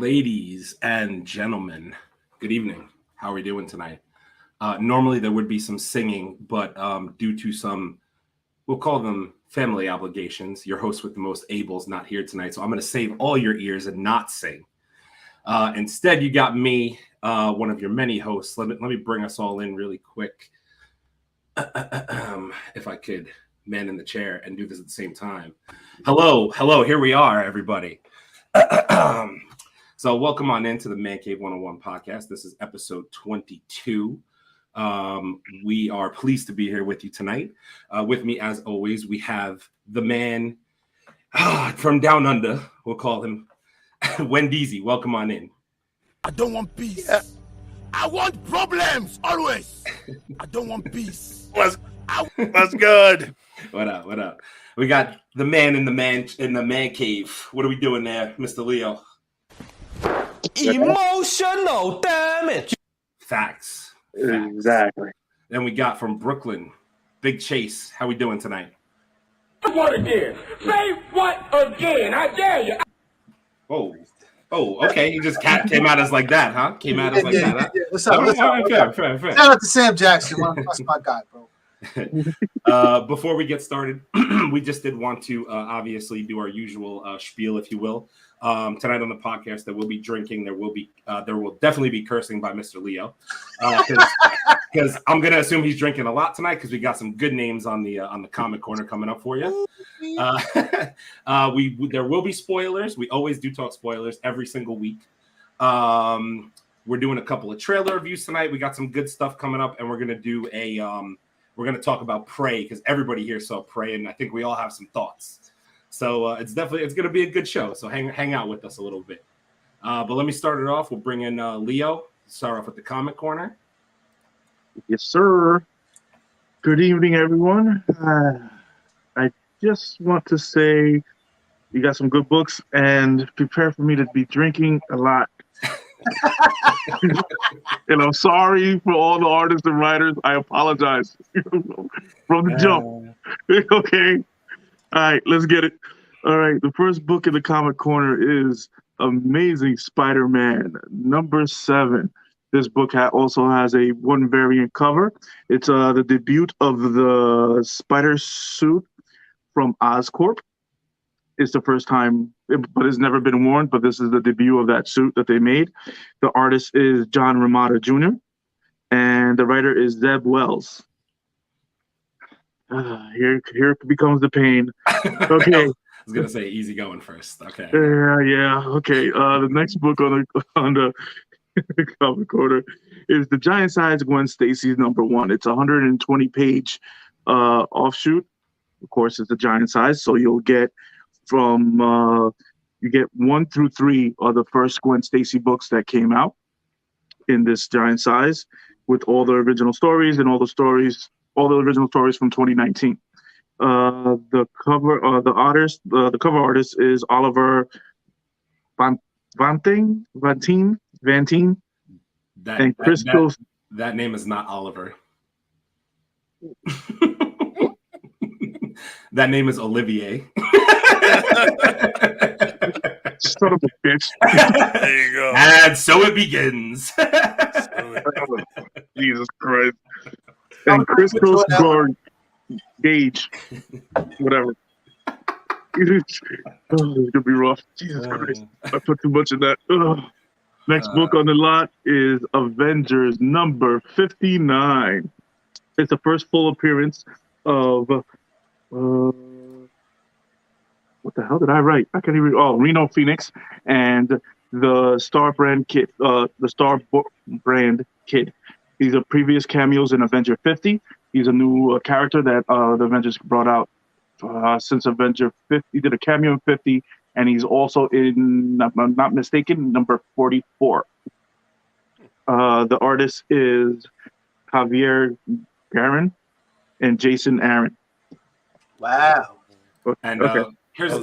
Ladies and gentlemen, good evening. How are we doing tonight? Normally there would be some singing, but due to some, we'll call them family obligations, your host with the most able's not here tonight. So I'm going to save all your ears and not sing. Instead, you got me, one of your many hosts. Let me bring us all in really quick. If I could man in the chair and do this at the same time. Hello. Here we are, everybody. So welcome on into the Mancave101 Podcast. This is episode 22. We are pleased to be here with you tonight. With me, as always, we have the man from down under. We'll call him Wendeezy. Welcome on in. I don't want peace. I want problems always. I don't want peace. What's good? What up? We got the man in the man cave. What are we doing there, Mr. Leo? Emotional damage. Facts. Exactly. Then we got from Brooklyn, Big Chase. How we doing tonight? What again? Say what again? I dare you. Oh, okay. You just came at us like that, huh? Came at us like that. Huh? Yeah. What's up? Fair. Shout out to Sam Jackson. That's my guy, bro. Before we get started, we just did want to obviously do our usual spiel, if you will. Tonight on the podcast, there will be drinking. There will definitely be cursing by Mr. Leo, because I'm gonna assume he's drinking a lot tonight because we got some good names on the comment corner coming up for you. There will be spoilers. We always do talk spoilers every single week. We're doing a couple of trailer reviews tonight. We got some good stuff coming up, and we're gonna do we're going to talk about Prey because everybody here saw Prey, and I think we all have some thoughts. So it's going to be a good show. So hang out with us a little bit. But let me start it off. We'll bring in Leo. Start off with the comment corner. Yes, sir. Good evening, everyone. I just want to say you got some good books, and prepare for me to be drinking a lot. And I'm sorry for all the artists and writers. I apologize from the jump. Okay. All right, let's get it. All right, the first book in the comic corner is Amazing Spider-Man #7. This book also has a one variant cover. It's the debut of the spider suit from Oscorp. It's the first time, but it's never been worn, but this is the debut of that suit that they made. The artist is John Romita Jr., and the writer is Zeb Wells. Here becomes the pain. Okay. I was going to say easy going first. Okay. Yeah. Okay. The next book on the cover corner is The Giant Size Gwen Stacy's #1. It's a 120-page offshoot. Of course, it's the giant size, so you'll get from you get 1 through 3 are the first Gwen Stacy books that came out in this giant size, with all the original stories and all the original stories from 2019. The cover artist is Oliver Vantine, and Chris Close. That name is not Oliver. That name is Olivier. Son of a bitch. There you go. And so it begins. Jesus Christ. And Chris Gage. Whatever. It's gonna be rough. Jesus Christ. I put too much in that. Next book on the lot is Avengers #59. It's the first full appearance of what the hell did I write? I can't even. Reno Phoenix and the Star Brand Kid. These are previous cameos in Avenger 50. He's a new character that the Avengers brought out since Avenger 50. He did a cameo in 50, and he's also in, if I'm not mistaken, #44. The artist is Javier Garin and Jason Aaron. Wow. And okay. Here's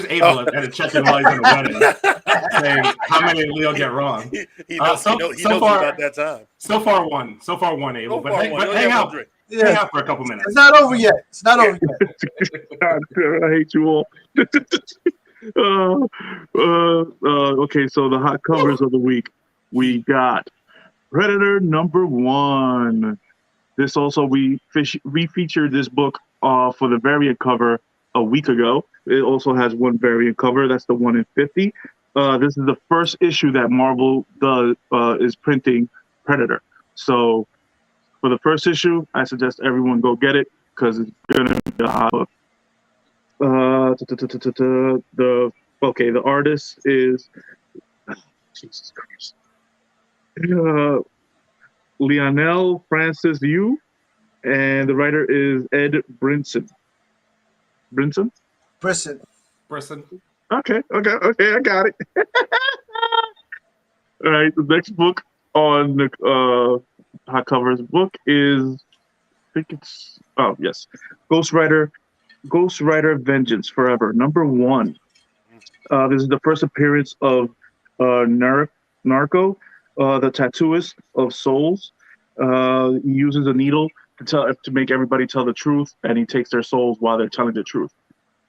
Abel at a check-in while he's in the wedding, saying how many did Leo get wrong. He knows about that time. So far one, Abel. But hang out for a couple minutes. It's not over yet. God, I hate you all. Okay, so the hot covers of the week. We got Predator #1. This also, we featured this book for the variant cover a week ago. It also has one variant cover. That's the 1 in 50. This is the first issue that Marvel is printing Predator. So for the first issue, I suggest everyone go get it because it's gonna be a hot book. The artist is Jesus Christ. Lionel Francis Yu, and the writer is Ed Brinson. Brinson? Brisson. Okay, I got it. All right, the next book on the hot covers book is, I think it's, Ghost Rider Vengeance Forever, #1. This is the first appearance of Narco, the tattooist of souls. He uses a needle to make everybody tell the truth, and he takes their souls while they're telling the truth.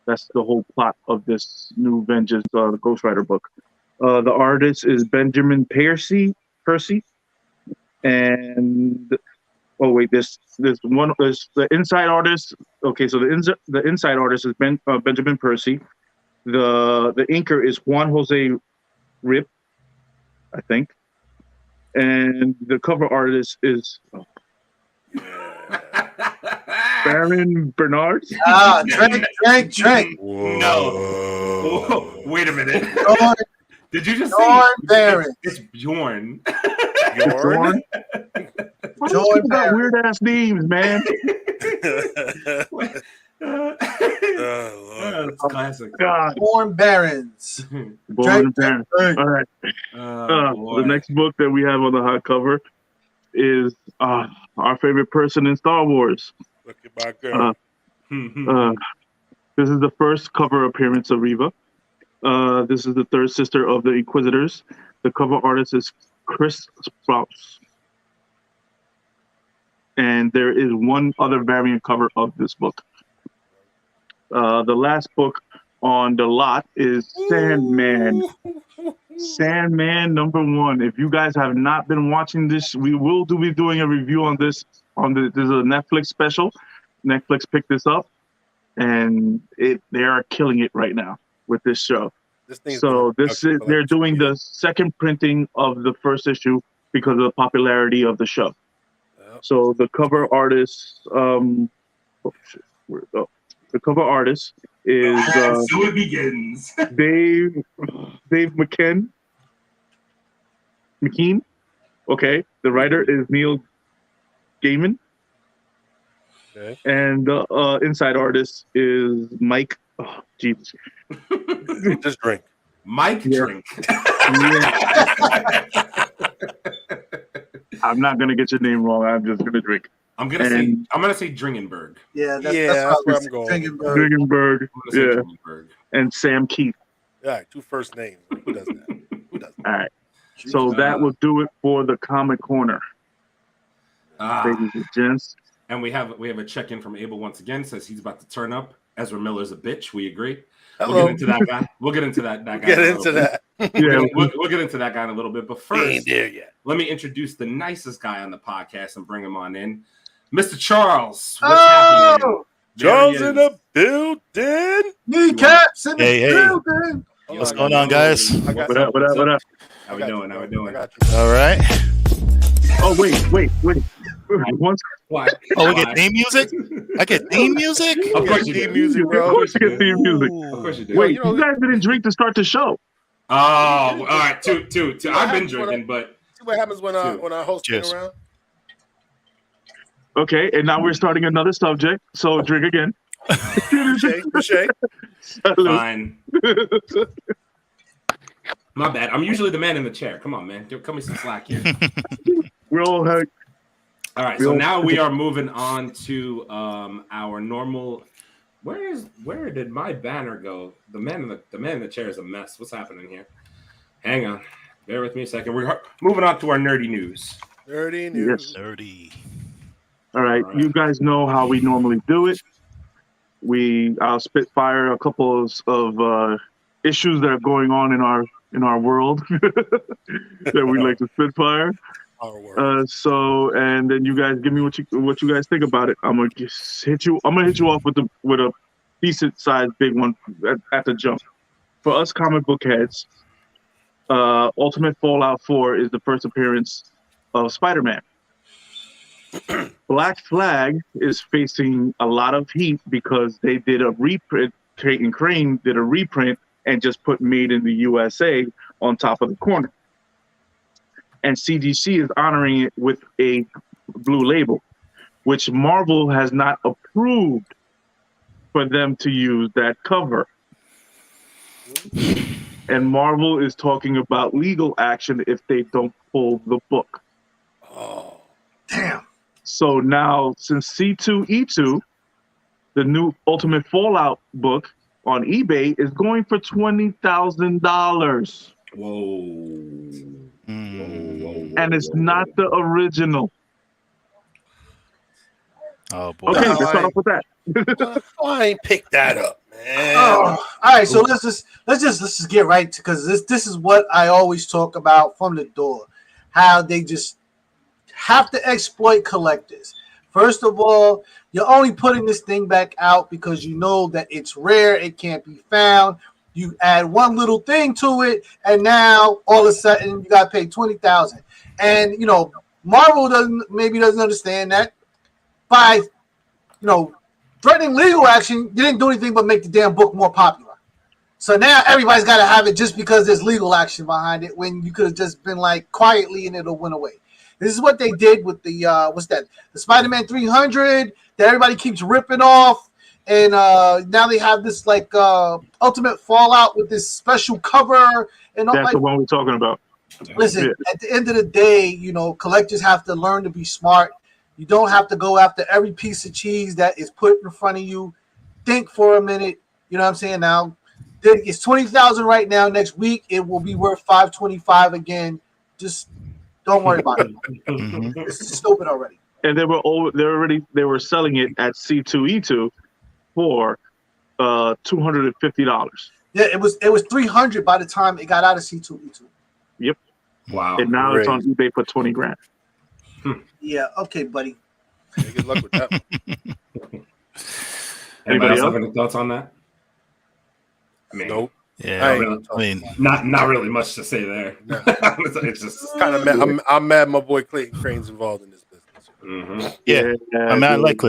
That's the whole plot of this new Vengeance, the Ghost Rider book. The artist is Benjamin Percy, and there's the inside artist. Okay, so the inside artist is Benjamin Percy. The inker is Juan Jose Rip, I think, and the cover artist is Baron Bernard. Drink. No. Whoa. Wait a minute. Did you just Bjorn say Baron? It's Bjorn. Bjorn? Why do you got weird ass names, man? That's classic. God. Born Barons. Born Baron. Drink. All right. The next book that we have on the hot cover is our favorite person in Star Wars. Look at my girl. This is the first cover appearance of Reva. This is the third sister of the Inquisitors. The cover artist is Chris Sprouse. And there is one other variant cover of this book. The last book on the lot is Sandman. Sandman #1. If you guys have not been watching this, we will be doing a review on this. This is a Netflix special. Netflix picked this up, and they are killing it right now with this show. They're doing the second printing of the first issue because of the popularity of the show. So the cover artist, the cover artist is so it begins. Dave McKean. Okay, the writer is Neil Gaiman. Okay. And the inside artist is Mike. Oh, Jesus. Just drink. Mike Drink. I'm not gonna get your name wrong. I'm just gonna drink. I'm gonna say Dringenberg. Yeah, that's where I'm going. Dringenberg. Yeah. And Sam Keith. Yeah, 2 first names. Who does that? All right. So that will do it for the Comic Corner. Ladies and gents. And we have a check-in from Abel once again. Says he's about to turn up. Ezra Miller's a bitch. We agree. Hello. We'll get into that guy. We'll get into that guy. We'll get into that guy in a little bit. But first, let me introduce the nicest guy on the podcast and bring him on in. Mr. Charles. What's happening? Charles in the building. Kneecaps in the building. What's going on, guys? What up? How we doing? All right. Oh, wait. Once. What? Oh, we get theme music? I get theme music? Of course you do. Music, bro. Of course you get theme music. Of course you do. Wait, you guys didn't drink to start the show. Oh, all right. Two. I've been drinking, but see what happens when our host is around. Okay, and now we're starting another subject. So drink again. Shake. Fine. My bad. I'm usually the man in the chair. Come on, man. Cut me some slack here. We're all having. All right, so now we are moving on to our normal. Where did my banner go? The man in the chair is a mess. What's happening here? Hang on, bear with me a second. We're moving on to our nerdy news. Nerdy news. Yes. Nerdy. All right, you guys know how we normally do it. I'll spitfire a couple of issues that are going on in our world that we like to spitfire. So, and then you guys give me what you guys think about it. I'm gonna hit you off with a decent sized big one at the jump. For us comic book heads, Ultimate Fallout 4 is the first appearance of Spider-Man. Black Flag is facing a lot of heat because they did a reprint. Creighton Crane did a reprint and just put "Made in the USA" on top of the corner. And CGC is honoring it with a blue label, which Marvel has not approved for them to use that cover. And Marvel is talking about legal action if they don't pull the book. Oh, damn. So now, since C2E2, the new Ultimate Fallout book on eBay is going for $20,000. Whoa. And it's not the original. Oh boy! Okay, let's start off with that. I ain't picked that up, man. Oh, all right, so let's just get right to, because this is what I always talk about from the door, how they just have to exploit collectors. First of all, you're only putting this thing back out because you know that it's rare, it can't be found. You add one little thing to it, and now all of a sudden you got to pay $20,000. And you know, Marvel doesn't understand that by threatening legal action, you didn't do anything but make the damn book more popular. So now everybody's got to have it just because there's legal action behind it, when you could have just been like quietly and it'll went away. This is what they did with the the Spider-Man 300 that everybody keeps ripping off. And now they have this like Ultimate Fallout with this special cover and all. That's the one we're talking about. Listen, at the end of the day, collectors have to learn to be smart. You don't have to go after every piece of cheese that is put in front of you. Think for a minute. You know what I'm saying? Now, it's $20,000 right now. Next week, it will be worth $525 again. Just don't worry about it. This is stupid already. And they were selling it at C2E2 for $250. Yeah, it was $300 by the time it got out of C2E2. Yep. Wow. And now it's on eBay for $20,000. Yeah. Okay, buddy. Yeah, good luck with that one. Anybody else have any thoughts on that? I mean, Nope. Yeah, not really much to say there. No. It's just kind of mad. I'm mad my boy Clayton Crane's involved in this business. Yeah. I mean, I like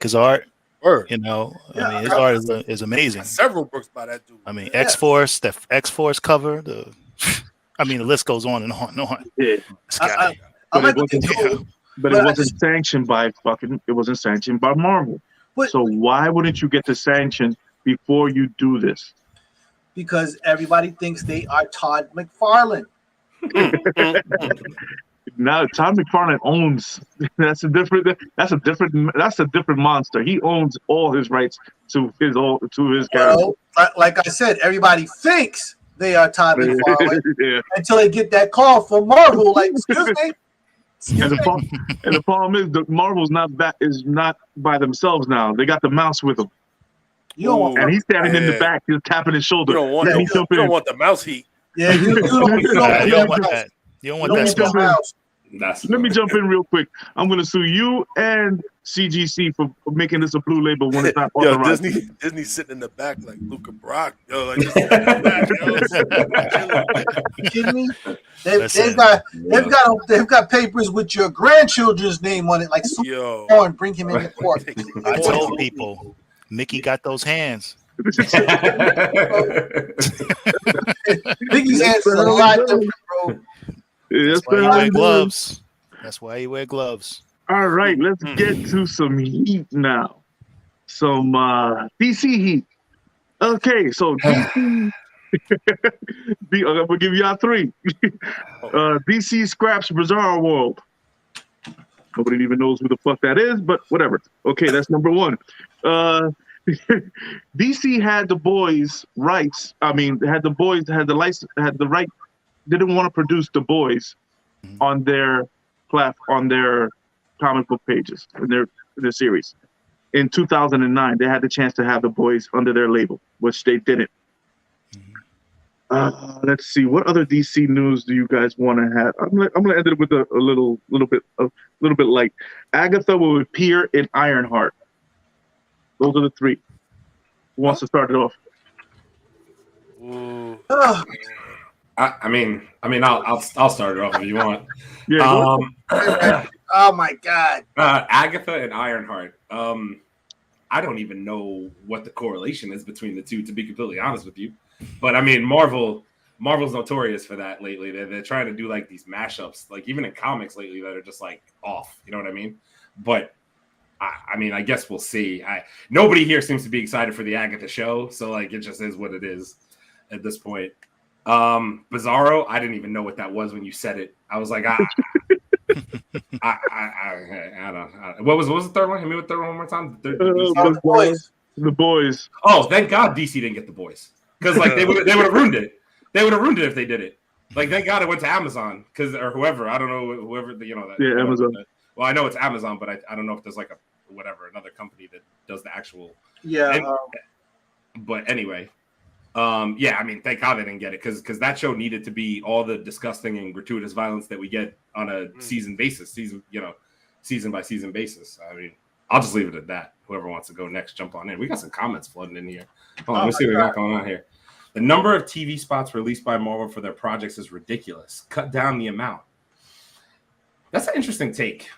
his art. Word. His art is amazing. Several books by that dude. I mean, X-Force, the X-Force cover. The list goes on and on and on. Yeah. But it wasn't sanctioned by it wasn't sanctioned by Marvel. So why wouldn't you get the sanction before you do this? Because everybody thinks they are Todd McFarlane. Now Todd McFarlane owns. That's a different monster. He owns all his rights to his character. Well, like I said, everybody thinks they are Todd McFarlane until they get that call from Marvel. Like, excuse me. And the problem is that Marvel's not by themselves now. They got the mouse with them. And he's standing in the back, just tapping his shoulder. You don't want the mouse heat. Yeah, you don't want that. You don't want that mouse. Let me jump in real quick. I'm going to sue you and CGC for making this a blue label when it's not authorized. Disney sitting in the back like Luca Brock. You kidding me? They've got papers with your grandchildren's name on it, like and bring him into court. I told people, Mickey got those hands. Mickey's hands are a lot different, bro. That's why you wear gloves. That's why you wear gloves. All right, let's get to some heat now. Some DC heat. Okay, so DC. I'm gonna give y'all three. DC scraps Bizarre World. Nobody even knows who the fuck that is, but whatever. Okay, that's number one. DC had the boys' rights. I mean, had the right. Didn't want to produce the boys on their comic book pages in their series. In 2009, they had the chance to have the boys under their label, which they didn't. Let's see. What other DC news do you guys want to have? I'm gonna end it with a little bit light. Agatha will appear in Ironheart. Those are the three. Who wants to start it off? I mean, I'll start it off if you want. Yeah. Oh my God. Agatha and Ironheart. I don't even know what the correlation is between the two, to be completely honest with you. But I mean, Marvel's notorious for that lately. They're trying to do like these mashups, like even in comics lately, that are just like off. You know what I mean? But I mean, I guess we'll see. Nobody here seems to be excited for the Agatha show, so like it just is what it is at this point. Bizarro, I didn't even know what that was when you said it. I was like, I don't. What was the third one? Hit me with the third one more time. The Boys. The Boys. Oh, thank God DC didn't get The Boys, because like they would have ruined it. They would have ruined it if they did it. Like thank God it went to Amazon, or whoever. I don't know whoever that. Yeah, Amazon. Well, I know it's Amazon, but I don't know if there's like another company that does the actual. Yeah. But anyway. Yeah, I mean, thank God they didn't get it because that show needed to be all the disgusting and gratuitous violence that we get on a season by season basis. I mean, I'll just leave it at that. Whoever wants to go next, jump on in. We got some comments flooding in here. Hold on, let's see what we got going on here. The number of TV spots released by Marvel for their projects is ridiculous. Cut down the amount. That's an interesting take.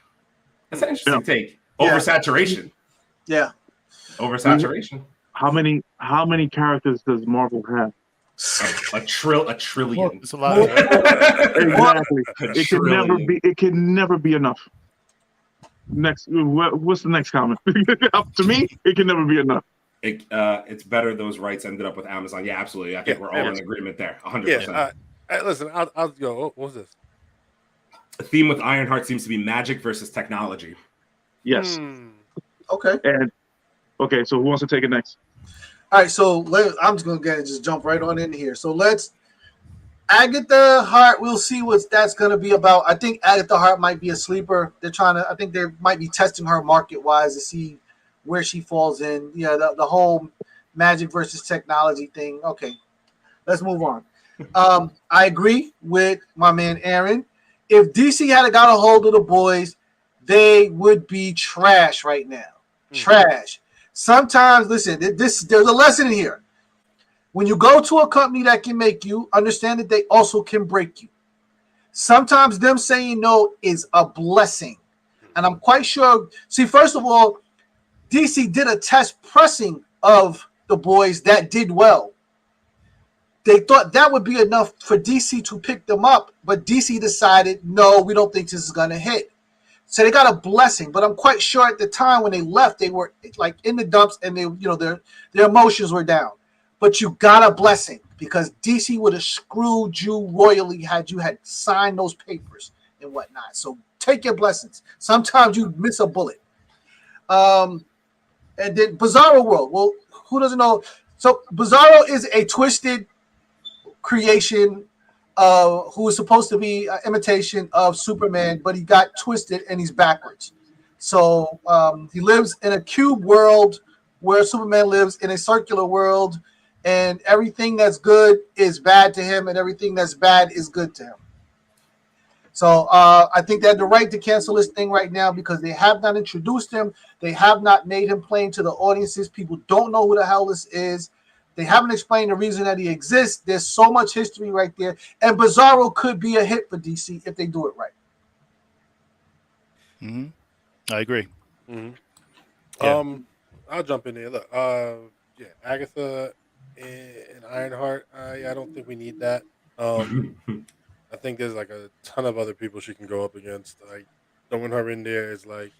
Take. Oversaturation. Yeah. Oversaturation. How many characters does Marvel have? A trillion. It's a lot. Exactly. It can never be enough. Next, what's the next comment? To me, it can never be enough. It's better those rights ended up with Amazon. Yeah, absolutely. I think we're all in agreement there. 100%. Yeah. Listen, I'll go. What's this? The theme with Ironheart seems to be magic versus technology. Yes. Okay. Okay, so who wants to take it next? All right, so I'm just gonna just jump right on in here. So let's Agatha Hart. We'll see what that's gonna be about. I think Agatha Hart might be a sleeper. I think they might be testing her market wise to see where she falls in. Yeah, the whole magic versus technology thing. Okay, let's move on. I agree with my man Aaron. If DC had got a hold of the boys, they would be trash right now. Trash. Sometimes, listen, there's a lesson in here. When you go to a company that can make you, understand that they also can break you. Sometimes them saying no is a blessing. And I'm quite sure. See, first of all, DC did a test pressing of the boys that did well. They thought that would be enough for DC to pick them up. But DC decided, no, we don't think this is going to hit. So they got a blessing, but I'm quite sure at the time when they left, they were like in the dumps and their emotions were down. But you got a blessing because DC would have screwed you royally had you had signed those papers and whatnot. So take your blessings. Sometimes you miss a bullet. And then Bizarro World. Well, who doesn't know? So Bizarro is a twisted creation who was supposed to be an imitation of Superman, but he got twisted and he's backwards. So he lives in a cube world where Superman lives in a circular world, and everything that's good is bad to him, and everything that's bad is good to him. So I think they have the right to cancel this thing right now because they have not introduced him. They have not made him plain to the audiences. People don't know who the hell this is. They haven't explained the reason that he exists. There's so much history right there. And Bizarro could be a hit for DC if they do it right. I agree. Yeah. I'll jump in there. Look, Agatha and Ironheart, I don't think we need that. I think there's like a ton of other people she can go up against. Like throwing her in there is like,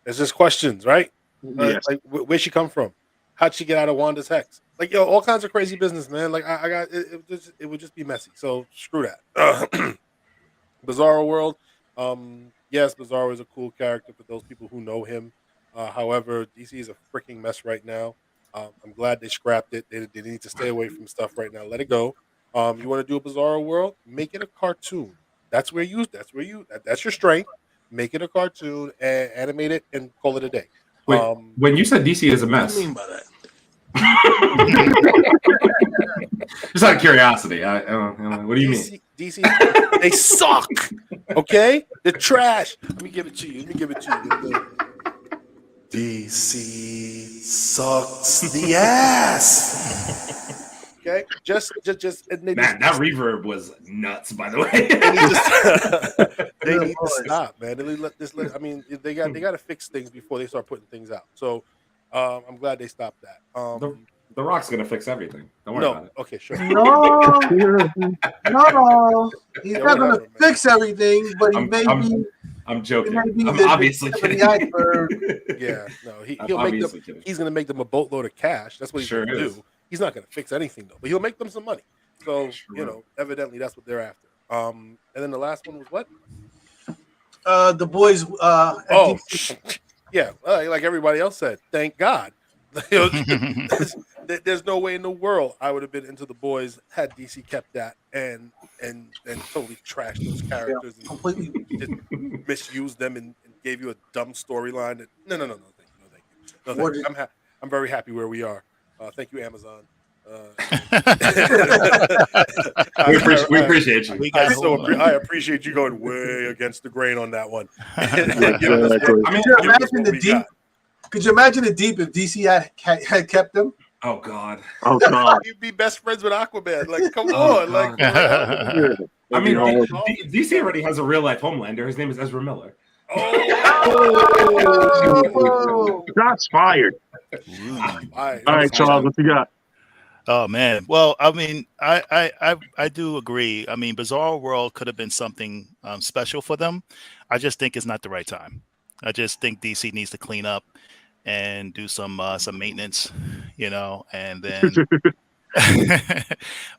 it's just questions, right? Yes. Like where'd she come from? How'd she get out of Wanda's hex? Like, all kinds of crazy business, man. Like, I got it would just be messy. So screw that. Bizarro World. Yes, Bizarro is a cool character for those people who know him. However, DC is a freaking mess right now. I'm glad they scrapped it. They need to stay away from stuff right now. Let it go. You want to do a Bizarro World? Make it a cartoon. That's your strength. Make it a cartoon and animate it and call it a day. Wait, when you said DC is a mess, What do you mean by that? Just out of curiosity. What do you mean? DC, they suck. Okay, they're trash. Let me give it to you. DC sucks the ass. Okay, just. And they Man, that reverb was nuts. By the way, they need to stop, man. I mean, they got to fix things before they start putting things out. So, I'm glad they stopped that. The Rock's gonna fix everything. Don't worry about it. Okay, sure. No, he's not gonna fix everything, but I'm joking. I'm obviously kidding. Yeah, no, he's gonna make them a boatload of cash. That's what he's gonna do. He's not gonna fix anything though, but he'll make them some money. So evidently that's what they're after. And then the last one was what? The boys. Yeah, like everybody else said. Thank God. There's no way in the world I would have been into The Boys had DC kept that and totally trashed those characters and completely just misused them and gave you a dumb storyline. No, thank you. I'm very happy where we are. Thank you, Amazon. We appreciate you. I appreciate you going way against the grain on that one. Could you imagine the Deep if DC had kept them? Oh God! You'd be best friends with Aquaman. Like, come on! Like, I mean, DC already has a real life Homelander. His name is Ezra Miller. Oh, shots fired! All right, Charles, what you got? Oh man, well, I mean, I do agree. I mean, Bizarre World could have been something special for them. I just think it's not the right time. I just think DC needs to clean up and do some maintenance, and then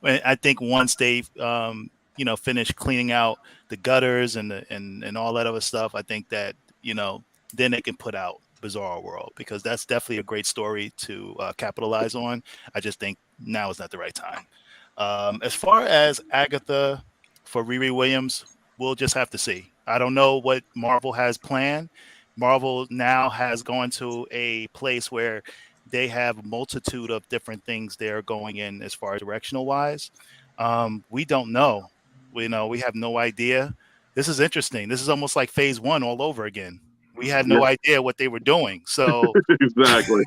I think once they've finish cleaning out the gutters and all that other stuff, I think that then they can put out Bizarre World, because that's definitely a great story to capitalize on. I just think now is not the right time. As far as Agatha for Riri Williams, we'll just have to see. I don't know what Marvel has planned. Marvel now has gone to a place where they have a multitude of different things they're going in as far as directional wise. We don't know. We have no idea. This is interesting. This is almost like phase 1 all over again. We had no idea what they were doing. So exactly.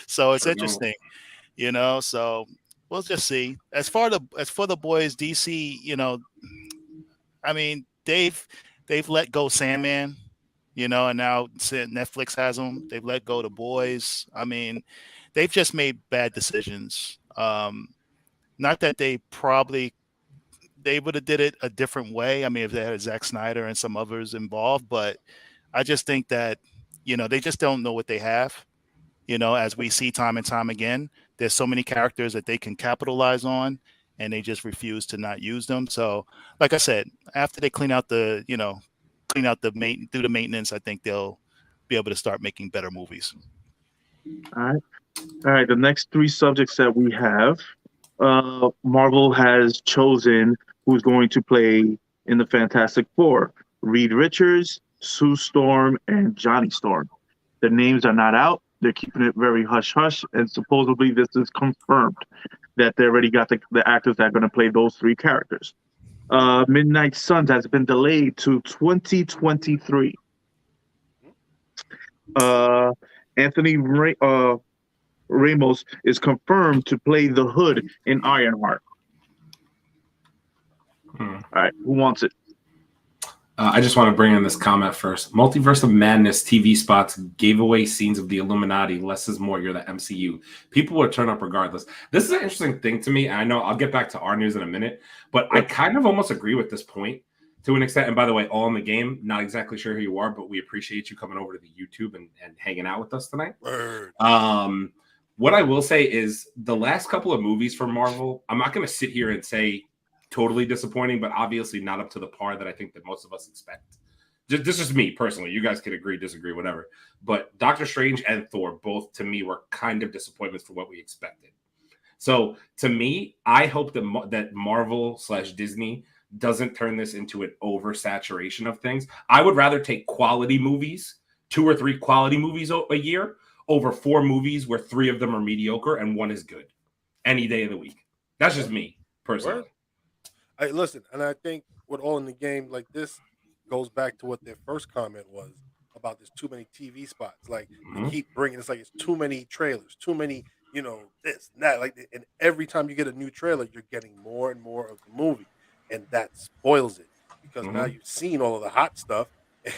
So it's interesting, so we'll just see. As for the boys, DC, I mean, they've let go Sandman, and now Netflix has them. They've let go the boys. I mean, they've just made bad decisions. Not that they would have did it a different way. I mean, if they had Zack Snyder and some others involved, but I just think that, they just don't know what they have. As we see time and time again, there's so many characters that they can capitalize on, and they just refuse to not use them. So, like I said, after they do the maintenance, I think they'll be able to start making better movies. All right. The next 3 subjects that we have, Marvel has chosen who's going to play in the Fantastic Four: Reed Richards, Sue Storm, and Johnny Storm. The names are not out. They're keeping it very hush-hush, and supposedly this is confirmed that they already got the actors that are going to play those 3 characters. Midnight Suns has been delayed to 2023. Anthony Ramos is confirmed to play the Hood in Ironheart. All right, who wants it? I just want to bring in this comment first. Multiverse of Madness TV spots gave away scenes of the Illuminati. Less is more. You're the MCU. People will turn up regardless. This is an interesting thing to me. I know I'll get back to our news in a minute, but I kind of almost agree with this point to an extent. And by the way, all in the game, not exactly sure who you are, but we appreciate you coming over to the YouTube and hanging out with us tonight. What I will say is the last couple of movies from Marvel, I'm not going to sit here and say totally disappointing, but obviously not up to the par that I think that most of us expect. This is me personally. You guys could agree, disagree, whatever. But Doctor Strange and Thor, both to me, were kind of disappointments for what we expected. So to me, I hope that Marvel / Disney doesn't turn this into an oversaturation of things. I would rather take quality movies, 2 or 3 quality movies a year, over 4 movies where 3 of them are mediocre and 1 is good any day of the week. That's just me personally. Listen, and I think with All in the Game, like this goes back to what their first comment was about there's too many TV spots. Like they keep bringing, it's like it's too many trailers, too many, this and that. Like, and every time you get a new trailer, you're getting more and more of the movie, and that spoils it because now you've seen all of the hot stuff.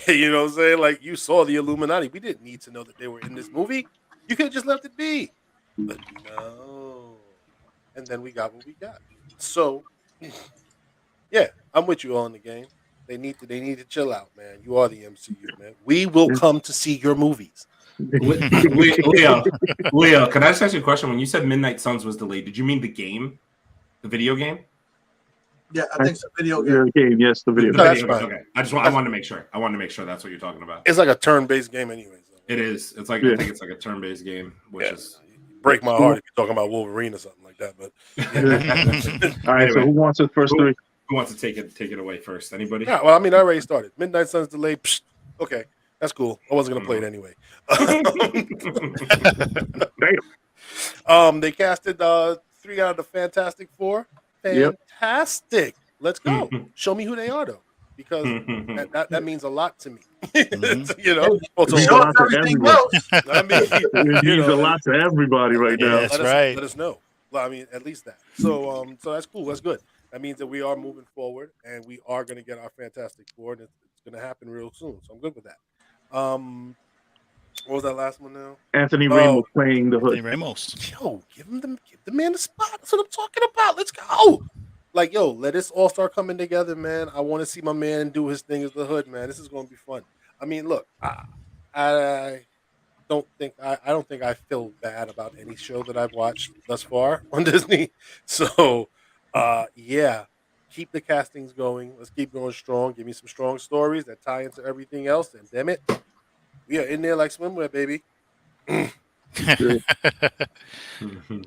You know what I'm saying? Like you saw the Illuminati. We didn't need to know that they were in this movie. You could have just left it be, but no. And then we got what we got. So, yeah, I'm with you All in the Game. They need to chill out, man. You are the MCU, man. We will come to see your movies. Leo, can I just ask you a question? When you said Midnight Suns was delayed, did you mean the game, the video game? Yeah, I think it's a video game. Yes, the video game. game. Okay, I wanted to make sure. I wanted to make sure that's what you're talking about. It's like a turn-based game, anyways. It is. It's like I think it's like a turn-based game, which is break my heart if you're talking about Wolverine or something like that. But all right, so who wants the first 3? Who wants to take it away first? Anybody? Yeah, well, I mean, I already started. Midnight Suns delayed. Psh, okay, that's cool. I wasn't gonna play it anyway. They casted 3 out of the Fantastic Four. Fantastic. Let's go. Show me who they are, though, because that means a lot to me. Also, everything else. I mean, it means a lot to everybody right now. That's right. Let us know. Well, I mean, at least that. So that's cool. That's good. That means that we are moving forward, and we are going to get our Fantastic Four, and it's going to happen real soon. So I'm good with that. What was that last one now? Anthony Ramos playing the Hood. Anthony Ramos. Yo, give the man the spot. That's what I'm talking about. Let's go. Like, yo, let this all start coming together, man. I want to see my man do his thing as the Hood, man. This is going to be fun. I mean, look, I don't think I feel bad about any show that I've watched thus far on Disney. So, yeah, keep the castings going. Let's keep going strong. Give me some strong stories that tie into everything else. And damn it, we are in there like swimwear, baby.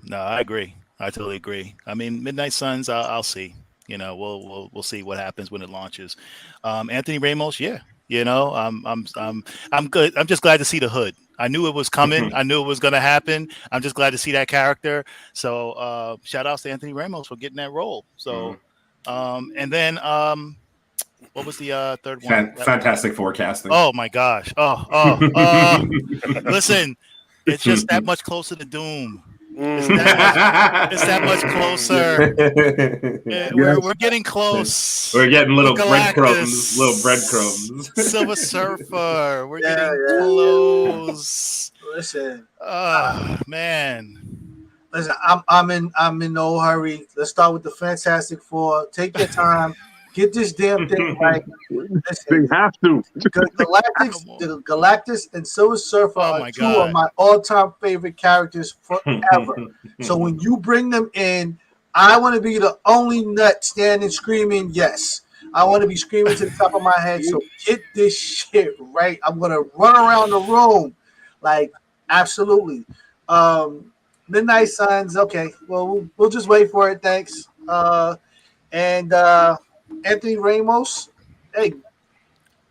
No, I agree. I totally agree. I mean, Midnight Suns, I'll see. We'll see what happens when it launches. Anthony Ramos, yeah. I'm good. I'm just glad to see the Hood. I knew it was coming. I knew it was going to happen. I'm just glad to see that character. So shout outs to Anthony Ramos for getting that role. So, and then what was the third one? Fantastic forecasting. Oh my gosh. Listen, it's just that much closer to Doom. It's that much closer. We're getting close. We're getting little breadcrumbs. Silver Surfer. We're getting close. Listen. Man. Listen, I'm in no hurry. Let's start with the Fantastic Four. Take your time. Get this damn thing right. They have to. Galactus and Silver Surfer are 2 of my all-time favorite characters forever. So when you bring them in, I want to be the only nut standing screaming yes. I want to be screaming to the top of my head. So get this shit right. I'm going to run around the room. Like, absolutely. Midnight Suns. Okay. Well, we'll just wait for it. Thanks. And Anthony Ramos, hey,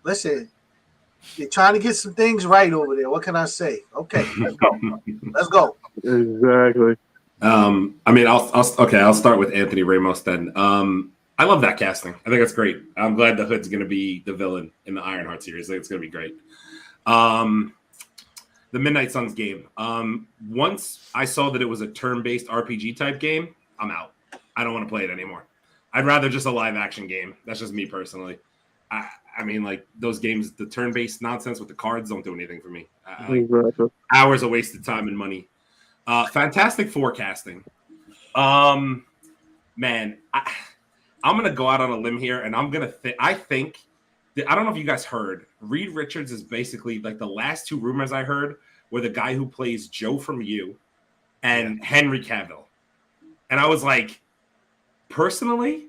listen, you're trying to get some things right over there. What can I say? Okay, let's go. Let's go. Exactly. I mean, I'll start with Anthony Ramos then. I love that casting. I think it's great. I'm glad the Hood's going to be the villain in the Ironheart series. I think it's going to be great. The Midnight Suns game. Once I saw that it was a turn-based RPG type game, I'm out. I don't want to play it anymore. I'd rather just a live action game. That's just me personally. I mean, like those games, the turn-based nonsense with the cards don't do anything for me. Hours of wasted time and money. Fantastic forecasting. Man, I'm gonna go out on a limb here, and I'm gonna I think that, I don't know if you guys heard, Reed Richards is basically like the last 2 rumors I heard were the guy who plays Joe from You and Henry Cavill, and I was like, personally,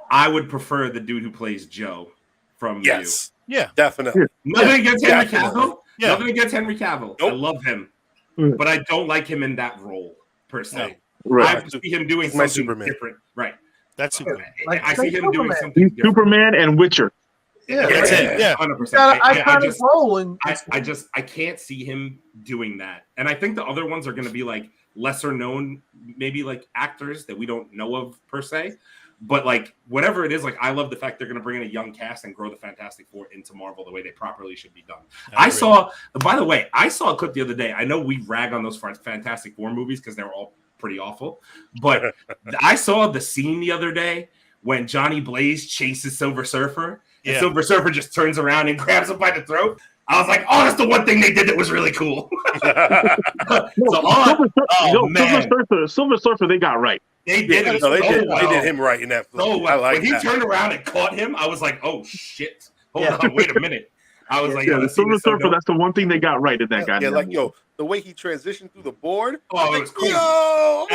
I would prefer the dude who plays Joe from You. Yeah, definitely. Nothing against Henry Cavill. Yeah. Nothing against Henry Cavill. Nope. I love him, but I don't like him in that role per se. Right. I see him doing something different. Right. That's Superman. I see him doing something different. Superman and Witcher. Yeah. That's it. Yeah. 100%. Got I an iconic just, role, and I can't see him doing that. And I think the other ones are going to be like lesser known, maybe like actors that we don't know of per se. But like whatever it is, like I love the fact they're going to bring in a young cast and grow the Fantastic Four into Marvel the way they properly should be done. I saw, by the way, I saw a clip the other day. I know we rag on those Fantastic Four movies because they're all pretty awful, but I saw the scene the other day when Johnny Blaze chases Silver Surfer, and Silver Surfer just turns around and grabs him by the throat. I was like, oh, that's the one thing they did that was really cool. Silver Surfer, they got right. They did. They did him right in that film. So when he turned around and caught him, I was like, "Oh shit! Hold on, wait a minute." I was like, the Silver Surfer. That's the one thing they got right in that guy. Yeah, like the way he transitioned through the board. Oh, it was cool. Yo,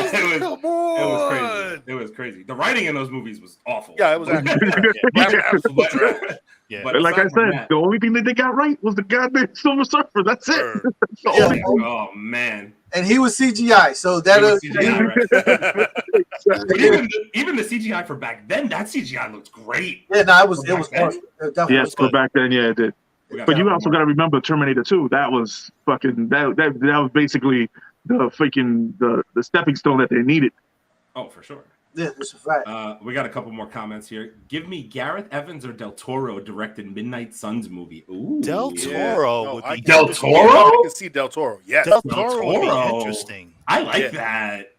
it was crazy. The writing in those movies was awful. Yeah, it was absolutely trash. Yeah, but like I said, the only thing that they got right was the goddamn Silver Surfer. That's it. Oh man. And he was CGI, so that even the CGI for back then, that CGI looked great. Yeah, no, it was awesome. Yes, for back then, yeah, it did. But you also got to remember Terminator 2. That was fucking that was basically the stepping stone that they needed. Oh, for sure. Yeah, that's a fact. We got a couple more comments here. Give me Gareth Evans or Del Toro directed Midnight Suns movie. Ooh, Del Toro would be Del Toro. I can see Del Toro. Yes, Del Toro would be interesting. I like that.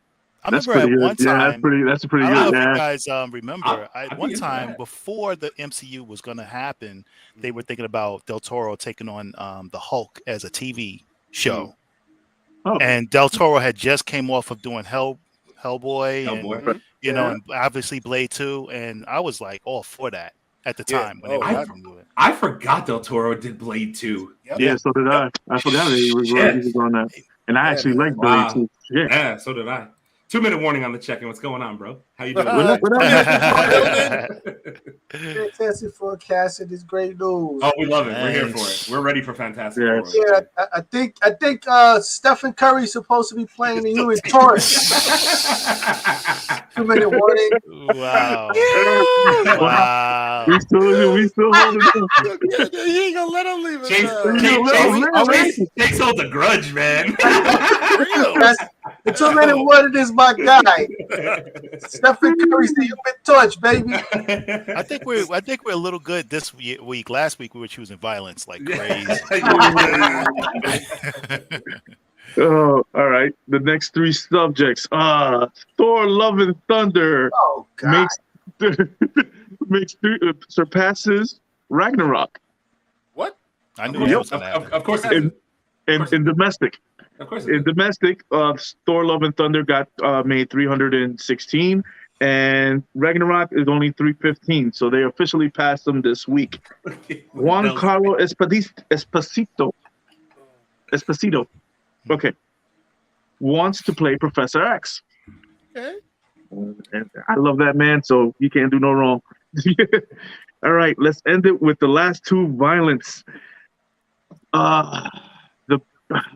I remember at one time. Yeah, that's pretty good. I don't know if you guys remember. One time before the MCU was going to happen, they were thinking about Del Toro taking on the Hulk as a TV show, and Del Toro had just came off of doing Hellboy. And, and obviously Blade 2, and I was like all for that at the time when they were going to do it. I forgot Del Toro did Blade 2. Yep. Yeah, so did I. I forgot he was on that, and I actually liked Blade 2. Yeah, so did I. 2-minute warning on the check-in. What's going on, bro? How you doing? Fantastic Four casting is great news. Oh, we love it. We're here for it. We're ready for Fantastic Four. Yeah, I think Stephen Curry's supposed to be playing the Human Torch. 2-minute warning. Wow. Wow. We still hold it. You ain't gonna let him leave it. Chase holds a grudge, man. The 2-minute warning is my guy. Stephen Curry's the Human Torch, baby. I think we're a little good this week. Last week we were choosing violence like crazy. Oh, all right. The next three subjects. Thor: Love and Thunder. Oh God. Surpasses Ragnarok. What? I knew that was gonna happen. Of course. In domestic. Of course. In domestic, Thor: Love and Thunder got made 316, and Ragnarok is only 315. So they officially passed them this week. Juan Carlos Esposito, okay, wants to play Professor X. Okay. And I love that man, so he can't do no wrong. All right, let's end it with the last two violence.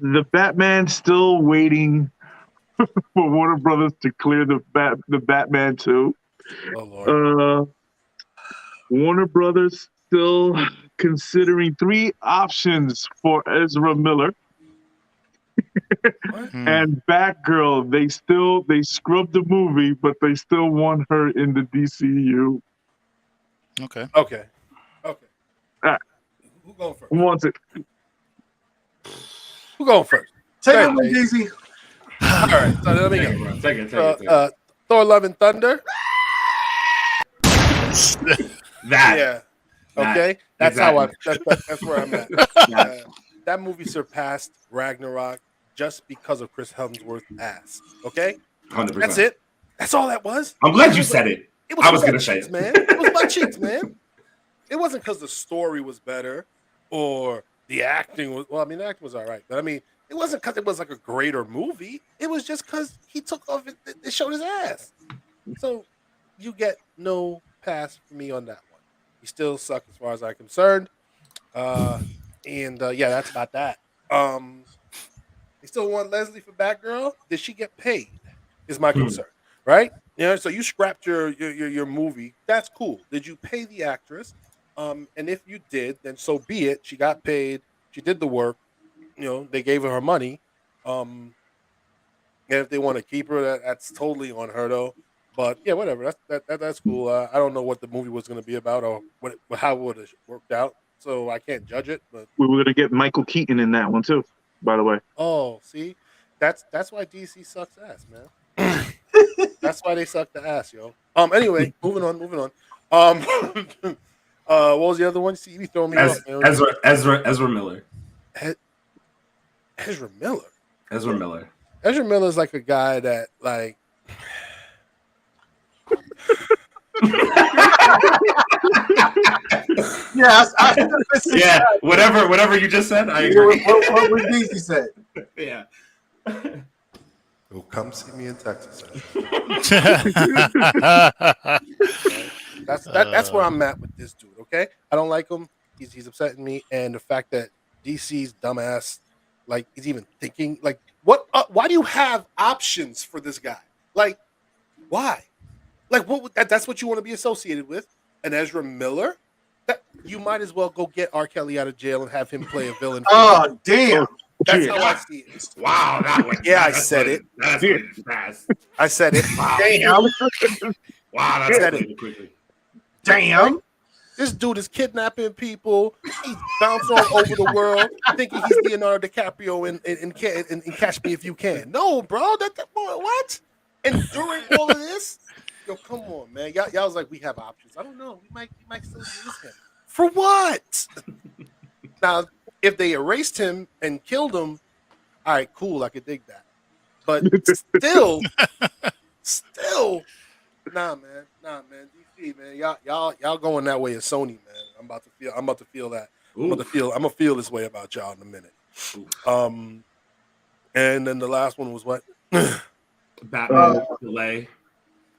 The Batman still waiting for Warner Brothers to clear the Batman 2. Oh, Lord. Warner Brothers still considering 3 options for Ezra Miller. And Batgirl, they scrubbed the movie, but they still want her in the DCEU. Okay. All right. Who going first? Who wants it? Who going first? Take it with Easy. All right, so let me go. Take it. Thor: Love and Thunder. That. Okay. That's exactly. that's where I'm at. That movie surpassed Ragnarok just because of Chris Hemsworth's ass. Okay. 100%. That's it. That's all that was. I'm glad you said it. I was gonna say it, man. It was butt cheeks, man. It wasn't because the story was better or the acting was. Well, I mean, the acting was all right, but I mean, it wasn't because it was like a greater movie. It was just because he took off. It showed his ass. So you get no pass for me on that one. You still suck as far as I'm concerned. Yeah, that's about that. They still want Leslie for Batgirl. Did she get paid? Is my concern, right? So you scrapped your movie. That's cool. Did you pay the actress? And if you did, then so be it. She got paid. She did the work. You know, they gave her money. And if they want to keep her, that's totally on her though. But yeah, whatever. That's cool. I don't know what the movie was going to be about or how it would have worked out. So I can't judge it. But We were going to get Michael Keaton in that one too, by the way. oh, see, that's why DC sucks ass, man. That's why they suck the ass, yo. Anyway, moving on. What was the other one? See, you throwing me off, man. Ezra Miller. Ezra Miller. Ezra Miller. Ezra Miller is like a guy that like. Yeah, whatever you just said, I agree. What was DC said? Yeah. Well, come see me in Texas. That's where I'm at with this dude. Okay, I don't like him. He's upsetting me, and the fact that DC's dumbass, like, is even thinking, like, what? Why do you have options for this guy? Like, why? Like, what? That's what you want to be associated with? An Ezra Miller? That you might as well go get R. Kelly out of jail and have him play a villain. Oh, damn! That's how I see it. Wow, that one. Yeah, I said it. That's fast. I said it. Damn! Wow, that's Said it quickly. Damn! This dude is kidnapping people. He's bouncing all over the world, thinking he's Leonardo DiCaprio in Catch Me If You Can. No, bro, that boy, what? And during all of this, yo, come on, man. Y'all was like, we have options. I don't know. We might still use him. For what? Now, if they erased him and killed him, all right, cool. I could dig that. But still, nah, man. DC, man. Y'all going that way as Sony, man. I'm about to feel that. I'm gonna feel this way about y'all in a minute. And then the last one was what? Batman delay.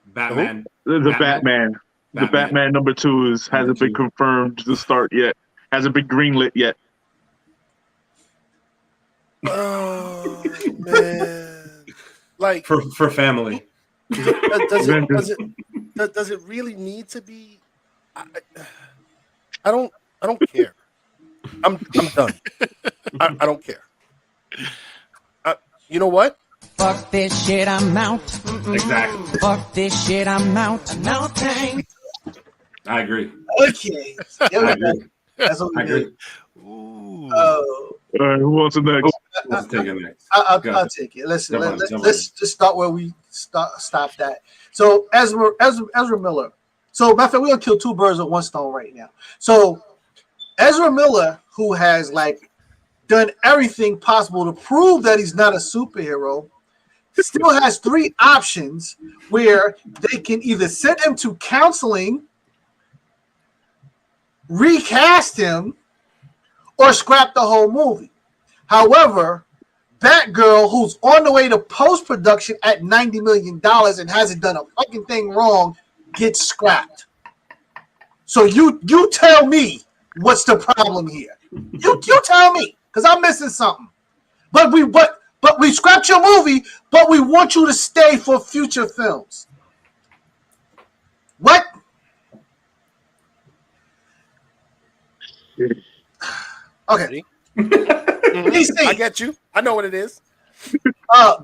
Batman. The Batman. The Batman number 2 hasn't been confirmed to start yet. Hasn't been greenlit yet. Oh man! Like for family. Does it really need to be? I don't care. I'm done. I don't care. You know what? Fuck this shit, I'm out. Exactly. Fuck this shit, I'm out. No thanks. I agree. Okay. That's what we did. Ooh. Oh. All right, who wants the next? Let's take it next. I'll take it. Let's just start where we stop that. So Ezra Miller. So matter of fact, we're gonna kill two birds with one stone right now. So Ezra Miller, who has like done everything possible to prove that he's not a superhero, still has 3 options where they can either send him to counseling, recast him, or scrap the whole movie. However, Batgirl, who's on the way to post-production at $90 million and hasn't done a fucking thing wrong, gets scrapped. So you tell me what's the problem here. You tell me, because I'm missing something. But we scrapped your movie, but we want you to stay for future films. What? Okay. DC. I get you. I know what it is.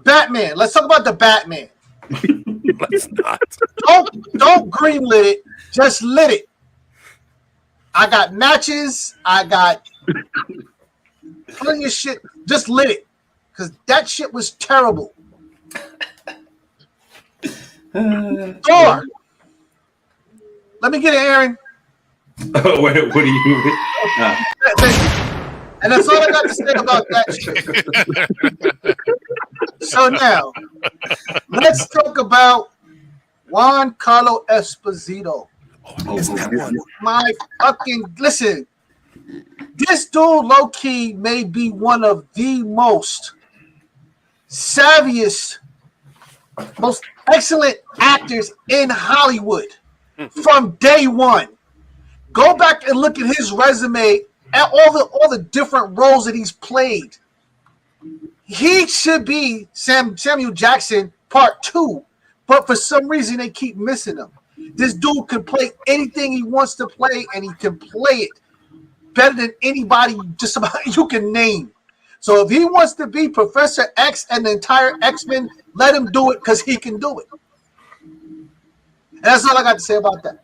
Batman. Let's talk about the Batman. Let's not. Don't greenlit it. Just lit it. I got matches. I got plenty of shit. Just lit it. Because that shit was terrible. Thor. Let me get it, Aaron. Oh, wait, what do you? And that's all I got to say about that shit. So now, let's talk about Juan Carlo Esposito. My fucking listen. This dude, low key, may be one of the most savviest, most excellent actors in Hollywood from day one. Go back and look at his resume and all the different roles that he's played. He should be Samuel Jackson Part 2, but for some reason they keep missing him. This dude can play anything he wants to play, and he can play it better than anybody just about you can name. So if he wants to be Professor X and the entire X-Men, let him do it because he can do it. And that's all I got to say about that.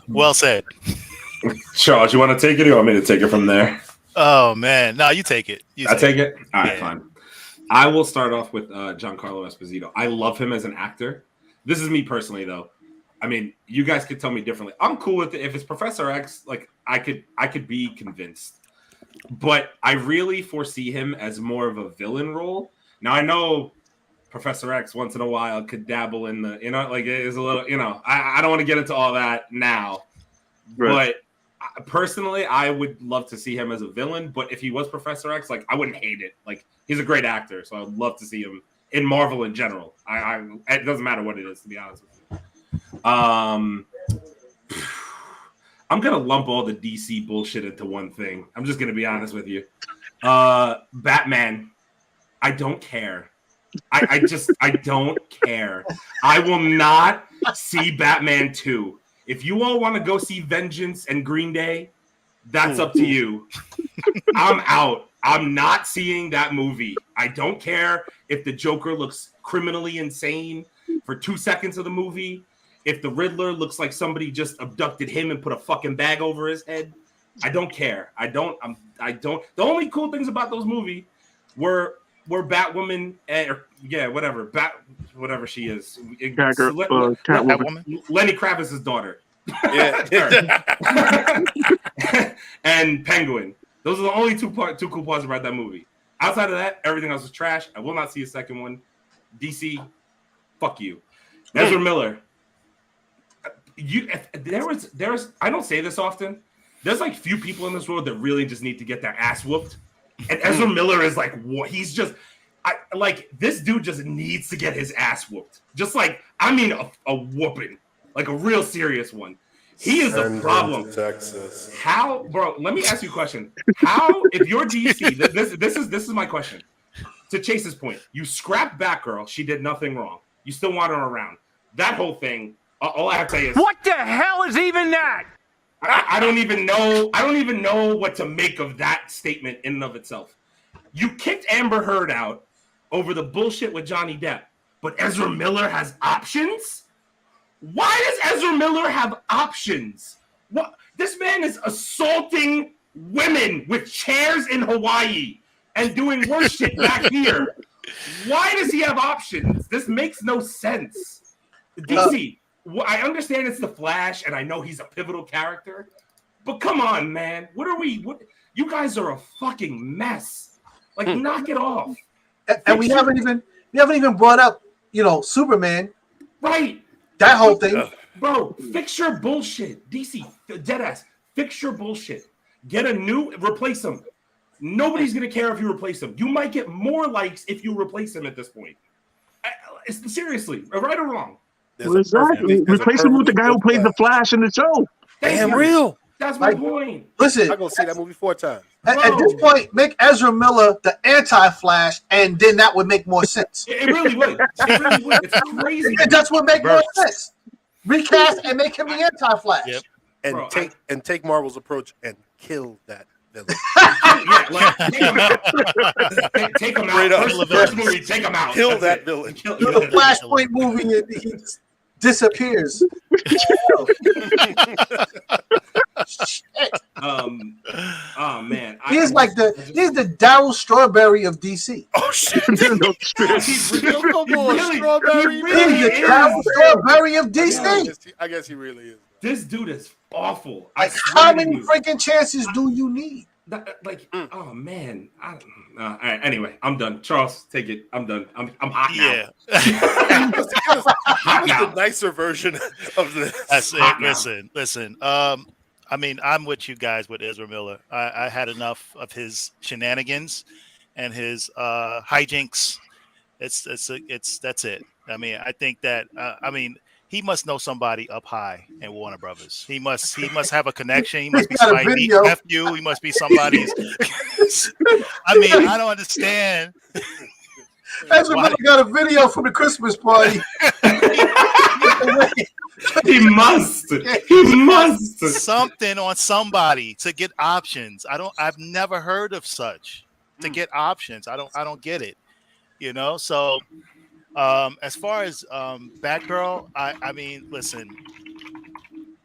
Well said. Charles, you want to take it or you want me to take it from there? Oh, man. No, you take it. I take it? All right, Yeah. fine. I will start off with Giancarlo Esposito. I love him as an actor. This is me personally, though. I mean, you guys could tell me differently. I'm cool with it. If it's Professor X, like I could be convinced. But I really foresee him as more of a villain role. Now I know Professor X once in a while could dabble in the, like it is a little, I don't want to get into all that now. Right. But personally, I would love to see him as a villain. But if he was Professor X, like I wouldn't hate it. Like he's a great actor, so I'd love to see him in Marvel in general. It doesn't matter what it is, to be honest with you. I'm gonna lump all the DC bullshit into one thing. I'm just gonna be honest with you. Batman, I don't care. I don't care. I will not see Batman 2. If you all want to go see Vengeance and Green Day, that's up to you. I'm out. I'm not seeing that movie. I don't care if the Joker looks criminally insane for 2 seconds of the movie. If the Riddler looks like somebody just abducted him and put a fucking bag over his head, I don't care. I don't. The only cool things about those movies were Batwoman, whatever she is, Catwoman. Lenny Kravitz's daughter, Yeah. and Penguin. Those are the only two cool parts about that movie. Outside of that, everything else was trash. I will not see a second one. DC, fuck you. Ezra Miller. There's I don't say this often. There's like few people in this world that really just need to get their ass whooped. And Ezra Miller is like, what? He's just, this dude just needs to get his ass whooped. Just like, I mean, a whooping, like a real serious one. He is a problem. Texas. How, bro? Let me ask you a question. How, if you're DC, this is my question. To Chase's point, you scrapped Batgirl. She did nothing wrong. You still want her around. That whole thing. All I have to say is, What the hell is even that? I don't even know. I don't even know what to make of that statement in and of itself. You kicked Amber Heard out over the bullshit with Johnny Depp, but Ezra Miller has options? Why does Ezra Miller have options? What? This man is assaulting women with chairs in Hawaii and doing worse shit back here. Why does he have options? This makes no sense. DC. I understand it's the Flash, and I know he's a pivotal character, but come on, man. What you guys are a fucking mess. Like, knock it off. And we haven't even brought up, Superman. Right. That whole thing. Bro, fix your bullshit. DC, deadass, fix your bullshit. Replace him. Nobody's going to care if you replace him. You might get more likes if you replace him at this point. Seriously, right or wrong. Well, exactly. Replace him with the guy who played the Flash in the show. Damn real. That's my point. Listen, I'm gonna see that movie 4 times. At this point, make Ezra Miller the anti-Flash, and then that would make more sense. It really would. It really would. It's crazy. That's what make more sense. Recast and make him the anti-Flash. Yep. And take Marvel's approach and kill that villain. Take him out. First movie, take him out. Kill that villain. The Flashpoint movie, he disappears. Shit. Oh man, He's the Darryl Strawberry of DC. Oh shit! He's real. Come on, Strawberry. He's the Darryl Strawberry of DC. I guess he really is. This dude is awful. How many freaking chances do you need? Oh man. All right. Anyway, I'm done. Charles, take it. I'm done. I'm hot now. Yeah. Hot now. The nicer version of this. That's it. Listen. I mean, I'm with you guys with Ezra Miller. I had enough of his shenanigans and his hijinks. That's it. I mean, I think that he must know somebody up high in Warner Brothers. He must have a connection. He must be somebody's nephew. He must be somebody's. I mean, I don't understand. Ezra Miller got a video from the Christmas party. He must. He must. Something on somebody to get options. I've never heard of such to get options. I don't get it. You know, so as far as Batgirl, I mean, listen,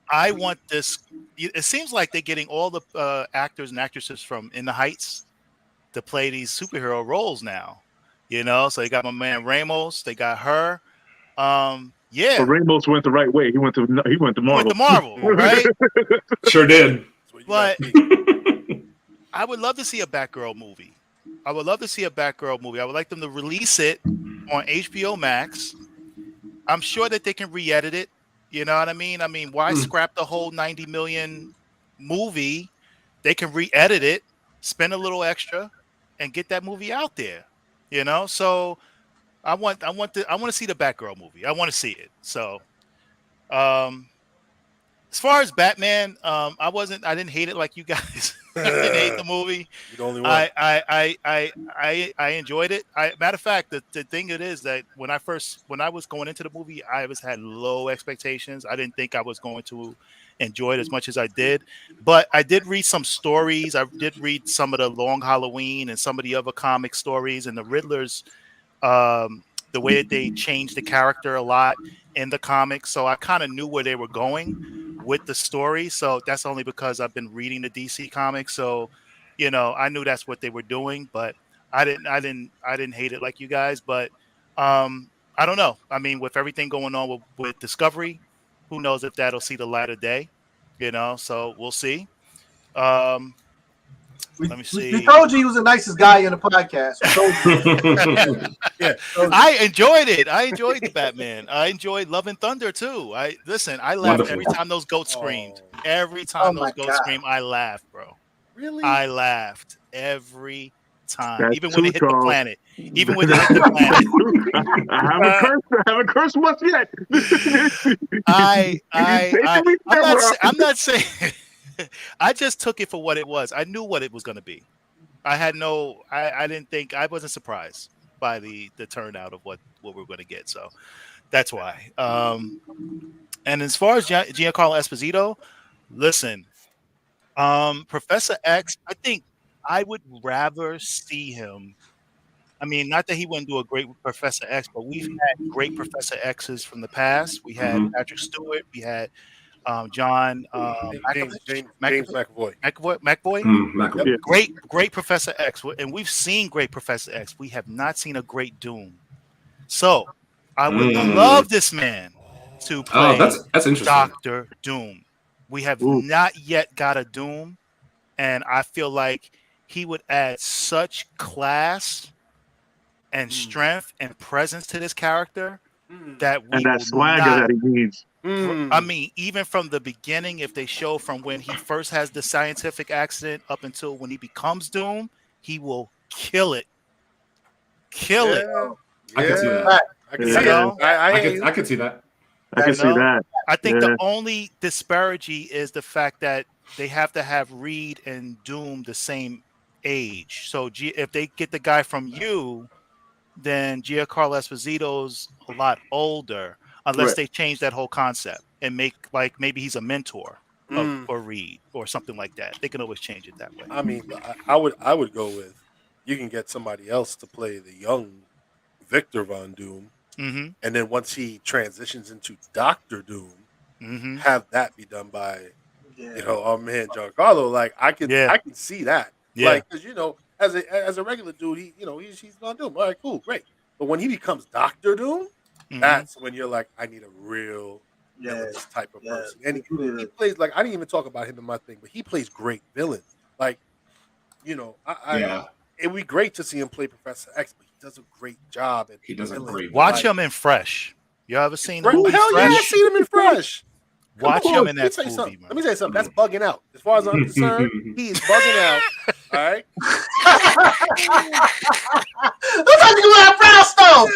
I want this. It seems like they're getting all the actors and actresses from In the Heights to play these superhero roles now. You know, so they got my man Ramos, they got her. Yeah, But Ramos went the right way. He went to Marvel. He went to Marvel, right? Sure did. But I would love to see a Batgirl movie. I would like them to release it on HBO Max. I'm sure that they can re-edit it. You know what I mean? Why scrap the whole 90 million movie? They can re-edit it, spend a little extra, and get that movie out there. You know, so I want to see the Batgirl movie. I want to see it. So, as far as Batman, I didn't hate it like you guys. I didn't hate the movie. You're the only one. I enjoyed it. Matter of fact, the thing it is that when I was going into the movie, I had low expectations. I didn't think I was going to enjoy it as much as I did. But I did read some stories. I did read some of the Long Halloween and some of the other comic stories and the Riddler's. The way that they changed the character a lot in the comics. So I kind of knew where they were going with the story. So that's only because I've been reading the DC comics. So, you know, I knew that's what they were doing, but I didn't hate it like you guys, but I don't know. I mean, with everything going on with Discovery, who knows if that'll see the light of day, you know, so we'll see. Let me see. We told you he was the nicest guy in the podcast. Yeah, I enjoyed it. I enjoyed the Batman. I enjoyed Love and Thunder too. I laughed every time those goats screamed. Every time those goats screamed, I laughed, bro. Really? I laughed every time, That's even when it hit the Charles. planet. Even when it hit the planet. I haven't cursed much yet. I'm not saying. I just took it for what it was. I knew what it was going to be. I wasn't surprised by the turnout of what we were going to get. So that's why. And as far as Giancarlo Esposito, listen, Professor X, I think I would rather see him. I mean, not that he wouldn't do a great Professor X, but we've had great Professor X's from the past. We had Patrick Stewart. We had John James McAvoy. McAvoy. Yep. Great Professor X, and we've seen great Professor X. We have not seen a great Doom. So I would love this man to play that's interesting. Dr. Doom. We have not yet got a Doom, and I feel like he would add such class and strength and presence to this character that we and that swagger that he needs. I mean, even from the beginning, if they show from when he first has the scientific accident up until when he becomes Doom, he will kill it. I can see that. I can see that. I can see that. I can see that. I think the only disparity is the fact that they have to have Reed and Doom the same age. So if they get the guy from you, then Giancarlo Esposito's a lot older. Unless they change that whole concept and make like maybe he's a mentor for Reed or something like that. They can always change it that way. I mean, I would go with you can get somebody else to play the young Victor Von Doom, and then once he transitions into Dr. Doom, have that be done by our man Giancarlo. Like I can see that. Like because as a regular dude, he's Von Doom. All right, cool, great. But when he becomes Dr. Doom. That's when you're like, I need a real villainous type of person. And he plays like I didn't even talk about him in my thing, but he plays great villains. Like, it would be great to see him play Professor X, but he does a great job. He does a great. Watch him in Fresh. You ever seen him? Hell yeah, I've seen him in Fresh. Watch him in that movie. Let me tell you something. That's bugging out. As far as I'm concerned, he is bugging out. All right. Who's talking about brownstone?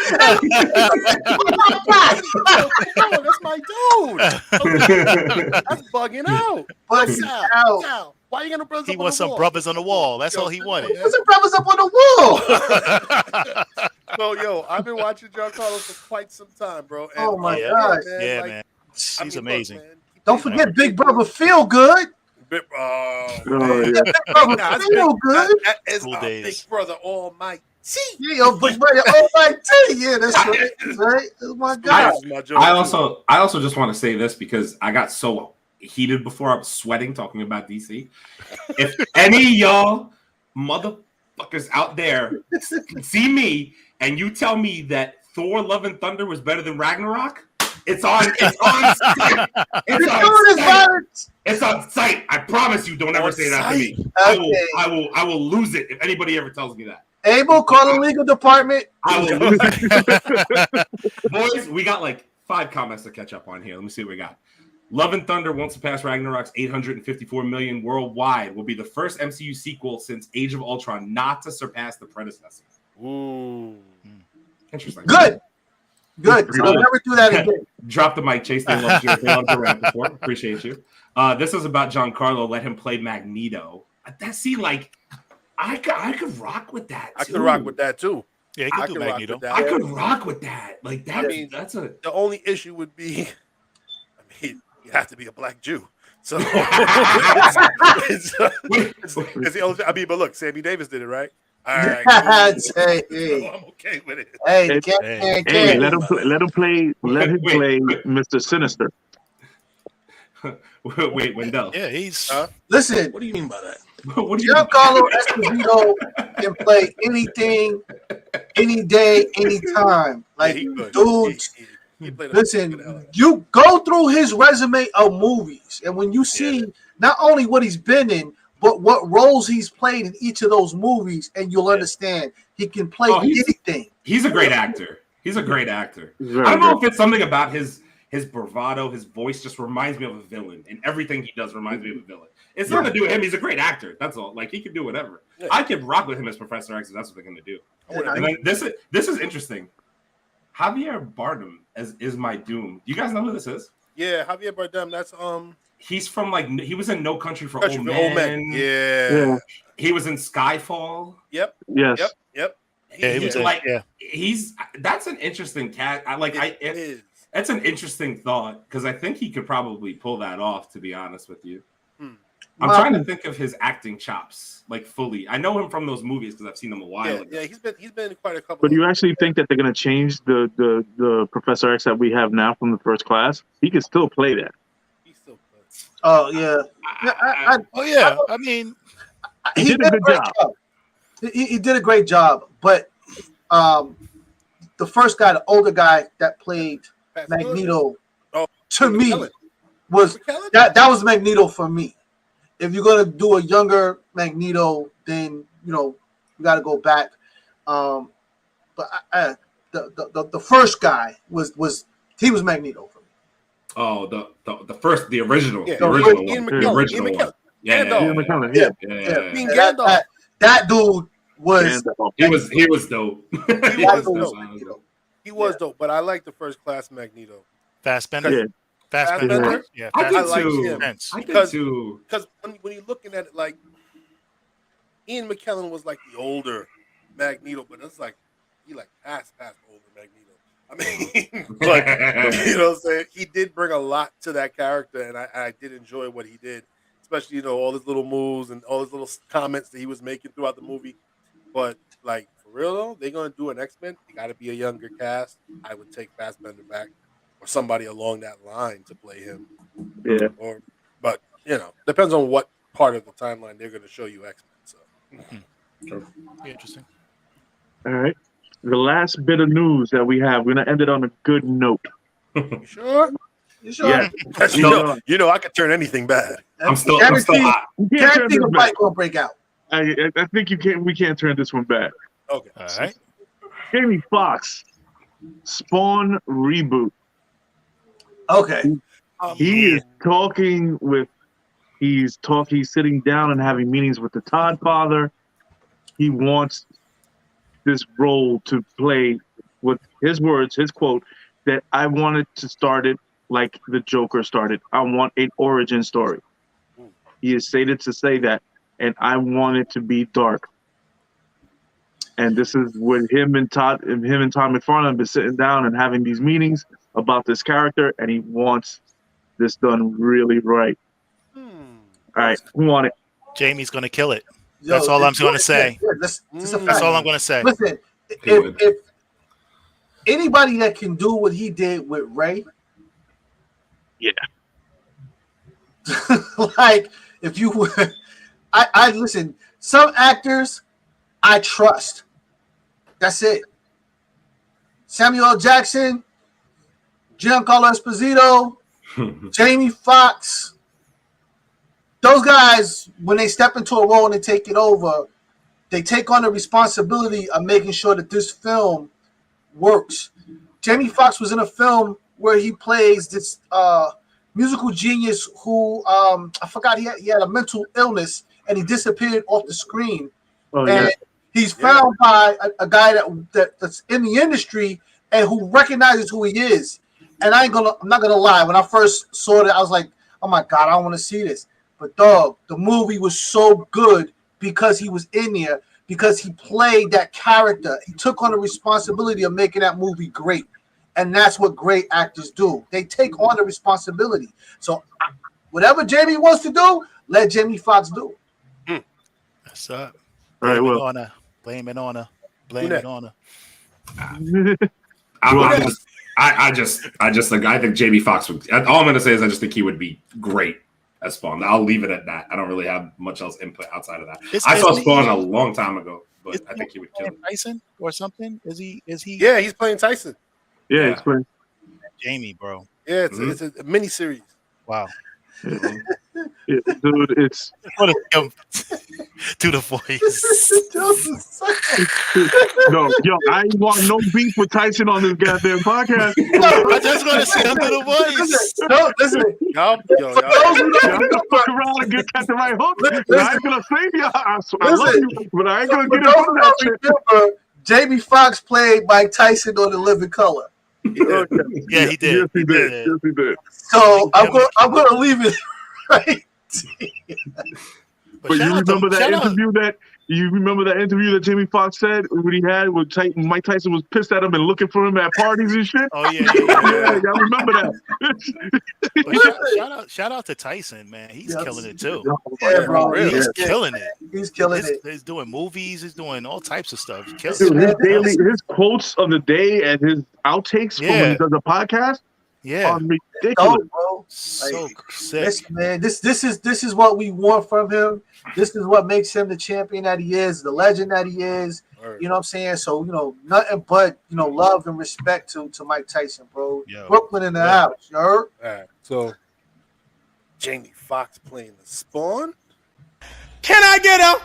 That's my dude. That's bugging out. Why are you gonna brothers? He wants some brothers on the wall. That's all he wanted. Put some brothers up on the wall. So, yo, I've been watching Giancarlo for quite some time, bro. And, Oh my yeah. God. Yeah, like, man. I He's mean, amazing. Look, man, Don't forget Big Brother Feel Good. Oh, man. yeah. Big Brother That's Feel big, Good. that is School our days. Big Brother Almighty. See? Yeah, yo, Big Brother. Oh my God. Yeah, that's right. That's right. Oh my God. This is my joke, I too. also just want to say this because I got so heated before I was sweating talking about DC. If any of y'all motherfuckers out there can see me and you tell me that Thor: Love and Thunder was better than Ragnarok, it's on site. It's on site. It's on site. I promise you, don't ever say that to me. Okay. I will lose it if anybody ever tells me that. Abel, call the legal department. I will lose it. Boys, we got like 5 comments to catch up on here. Let me see what we got. Love and Thunder won't surpass Ragnarok's 854 million worldwide. Will be the first MCU sequel since Age of Ultron not to surpass the predecessor. Ooh. Interesting. Good. So I'll never do that again. Drop the mic, Chase. They loved your rap before. Appreciate you. This is about Giancarlo. Let him play Magneto. I could rock with that. I could rock with that, too. Yeah, he I could do could rock Magneto. with that. I could rock with that. Like that. I mean, that's a. The only issue would be, you have to be a black Jew. So, it's the only, but look, Sammy Davis did it, right? All right. Cool. Hey, So I'm okay with it. hey, Hey, let him play Mr. Sinister. Wait, Wendell. Yeah, he's. Listen, What do you mean by that? What do you Giancarlo Esposito can play anything, any day, anytime. Like, he could. dude, He played a listen, good element. you go through his resume of movies, and when you see not only what he's been in, but what roles he's played in each of those movies, and you'll understand he can play anything. He's a great actor. He's a great actor. Very I don't know good. if it's something about his bravado, his voice just reminds me of a villain, and everything he does reminds me of a villain. It's nothing to do with him. He's a great actor. That's all. Like, he can do whatever. Yeah. I could rock with him as Professor X if that's what they're going to do. And then this is interesting. Javier Bardem is my Doom. You guys know who this is? Yeah, Javier Bardem. That's He's from he was in No Country for Country Old for Men. Old Men. Yeah. He was in Skyfall. Yep. Yes. Yep. Yeah, he was That's an interesting cat. It is. That's an interesting thought because I think he could probably pull that off. To be honest with you, I'm trying to think of his acting chops like fully. I know him from those movies because I've seen him a while ago. Yeah, he's been in quite a couple. But do you actually think that they're going to change the Professor X that we have now from the first class? He can still play that. He's still good. Oh yeah. I mean, He did a good job. He did a great job, but the first guy, the older guy that played Magneto, to me was that was Magneto for me. If you're gonna do a younger Magneto, then you got to go back. But the first guy was Magneto for me. Oh, the original, Yeah. the original one. Ian The McKellen. original Ian one. McKellen. Yeah. Ian McKellen, yeah. Being And Gandalf. that dude was He was dope. He was dope. dope. He was dope, but I like the first class Magneto. Fassbender. Yeah. Fassbender. Yeah, I did like too. him. I did Because- too. Because when you're looking at it, like Ian McKellen was like the older Magneto, but it's like he like past older Magneto. I mean, but you know what I'm saying? He did bring a lot to that character, and I did enjoy what he did, especially all his little moves and all his little comments that he was making throughout the movie. But like for real though, they're gonna do an X-Men. They got to be a younger cast. I would take Fassbender back or somebody along that line to play him. Yeah. But depends on what part of the timeline they're gonna show you X-Men. So interesting. All right. The last bit of news that we have, we're gonna end it on a good note. you sure? Yeah. I could turn anything bad. I'm still hot. You can't turn Guarantee this a back. fight gonna break out. I think you can't. We can't turn this one back. Okay. All right. Jamie Foxx, Spawn reboot. Okay. He is talking with. He's sitting down and having meetings with the Todd father. He wants this role to play with his words, his quote, that I wanted to start it like the Joker started. I want an origin story. He is stated to say that, and I want it to be dark. And this is with him and Todd McFarlane have been sitting down and having these meetings about this character, and he wants this done really right. All right, who want it? Jamie's gonna kill it. That's all I'm going to say. That's all I'm going to say. Listen, if anybody that can do what he did with Ray, yeah. Like if you, I listen. Some actors I trust. That's it. Samuel L. Jackson, Giancarlo Esposito, Jamie Foxx. Those guys, when they step into a role and they take it over, they take on the responsibility of making sure that this film works. Jamie Foxx was in a film where he plays this musical genius who I forgot he had a mental illness and he disappeared off the screen. And he's found by a guy that's in the industry and who recognizes who he is. And I'm not gonna lie. When I first saw it, I was like, "Oh my god, I don't want to see this." But dog, the movie was so good because he was in there, because he played that character. He took on the responsibility of making that movie great. And that's what great actors do. They take on the responsibility. So whatever Jamie wants to do, let Jamie Foxx do. That's up. All right, well. Blame it on her. Blame it on her. I think Jamie Foxx would. All I'm going to say is I just think he would be great as Spawn. I'll leave it at that. I don't really have much else input outside of that. I saw Spawn a long time ago, but I think he would kill it. Tyson or something? Is he? Yeah, he's playing Tyson. Yeah, he's playing Jamie, bro. Yeah, it's a mini series. Wow. Yeah, dude, it's to the voice. No, yo, I ain't want no beef with Tyson on this goddamn podcast. I just want to say under the voice. No, listen. Y'all fuck around and get at the right hook. I ain't gonna save you. I love you, but I ain't gonna get into that shit. Remember, Jamie Foxx played Mike Tyson on The Living Color. Yeah, he did. Yes, he did. Yes, he did. So I'm gonna leave it right. But you remember that interview that Jamie Foxx said when he had with Mike Tyson was pissed at him and looking for him at parties and shit? Oh yeah. Y'all remember that. Shout out to Tyson, man. He's killing it too. Yeah, bro. He's killing it. He's killing it. He's doing movies. He's doing all types of stuff. Dude, his quotes of the day and his outtakes from when he does a podcast. Yeah, are ridiculous. Bro. So sick. Listen, man, this is what we want from him. This is what makes him the champion that he is, the legend that he is. Right. You know what I'm saying? So, nothing but, love and respect to Mike Tyson, bro. Yo, Brooklyn in the house, you heard? All right. So, Jamie Foxx playing the Spawn. Can I get a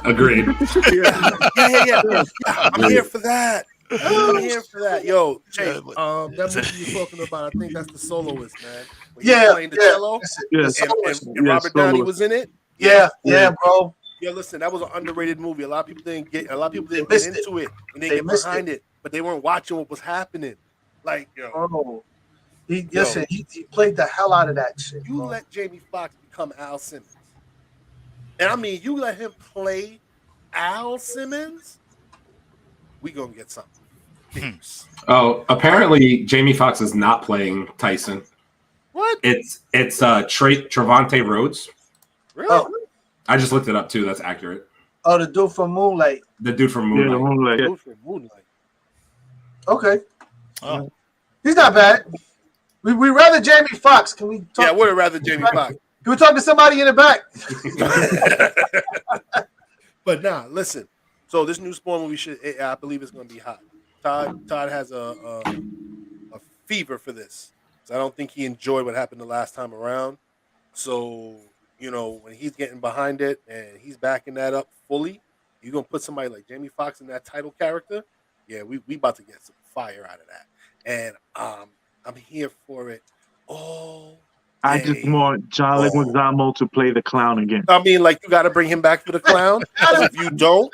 Agreed. Yeah. I'm here for that. Yo, Jay, that movie you're talking about, I think that's The Soloist, man. When playing the cello, and Robert Downey was in it. Yeah, bro. Yeah, listen, that was an underrated movie. A lot of people didn't get into it and they get behind it, but they weren't watching what was happening. Like, he played the hell out of that shit. You let Jamie Foxx become Al Simmons, and I mean, you let him play Al Simmons, we gonna get something. Oh, apparently Jamie Foxx is not playing Tyson. What? It's Trevante Rhodes. Really? Oh. I just looked it up too. That's accurate. Oh, the dude from Moonlight. The dude from Moonlight. Dude from Moonlight. Okay. Oh. He's not bad. We rather Jamie Foxx. Can we talk? Yeah, I would have rather Jamie Foxx. Can we talk to somebody in the back? But nah, listen. So this new Spawn movie I believe it's going to be hot. Todd has a fever for this. So I don't think he enjoyed what happened the last time around. So, when he's getting behind it and he's backing that up fully, you're going to put somebody like Jamie Foxx in that title character. Yeah, we about to get some fire out of that. And I'm here for it. I just want John Leguizamo to play the clown again. I mean, like, you got to bring him back for the clown. Because if you don't,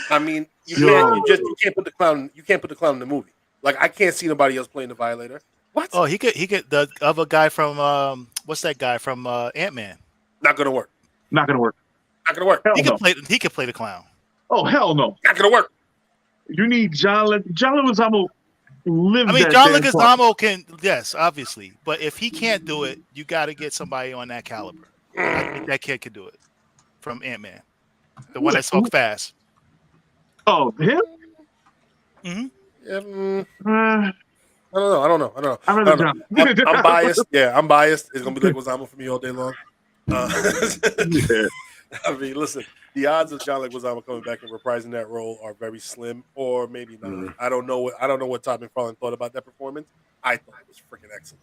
I mean, you can't put the clown. You can't put the clown in the movie. Like, I can't see nobody else playing the Violator. What? Oh, he could the other guy from what's that guy from Ant-Man? Not gonna work. Not gonna work. Not gonna work. Hell He no. could play the clown. Oh hell no. Not gonna work. You need John Leguizamo. I mean, John Leguizamo can, yes, obviously, but if he can't do it, you got to get somebody on that caliber. I think that kid can do it from Ant-Man, the one that talks fast. Oh, him? Mm-hmm. I don't know. I rather John. I'm biased. Yeah, I'm biased. It's gonna be Leguizamo for me all day long. Yeah. I mean, listen, the odds of John Leguizamo coming back and reprising that role are very slim, or maybe not. Mm-hmm. I don't know what Todd McFarlane thought about that performance. I thought it was freaking excellent.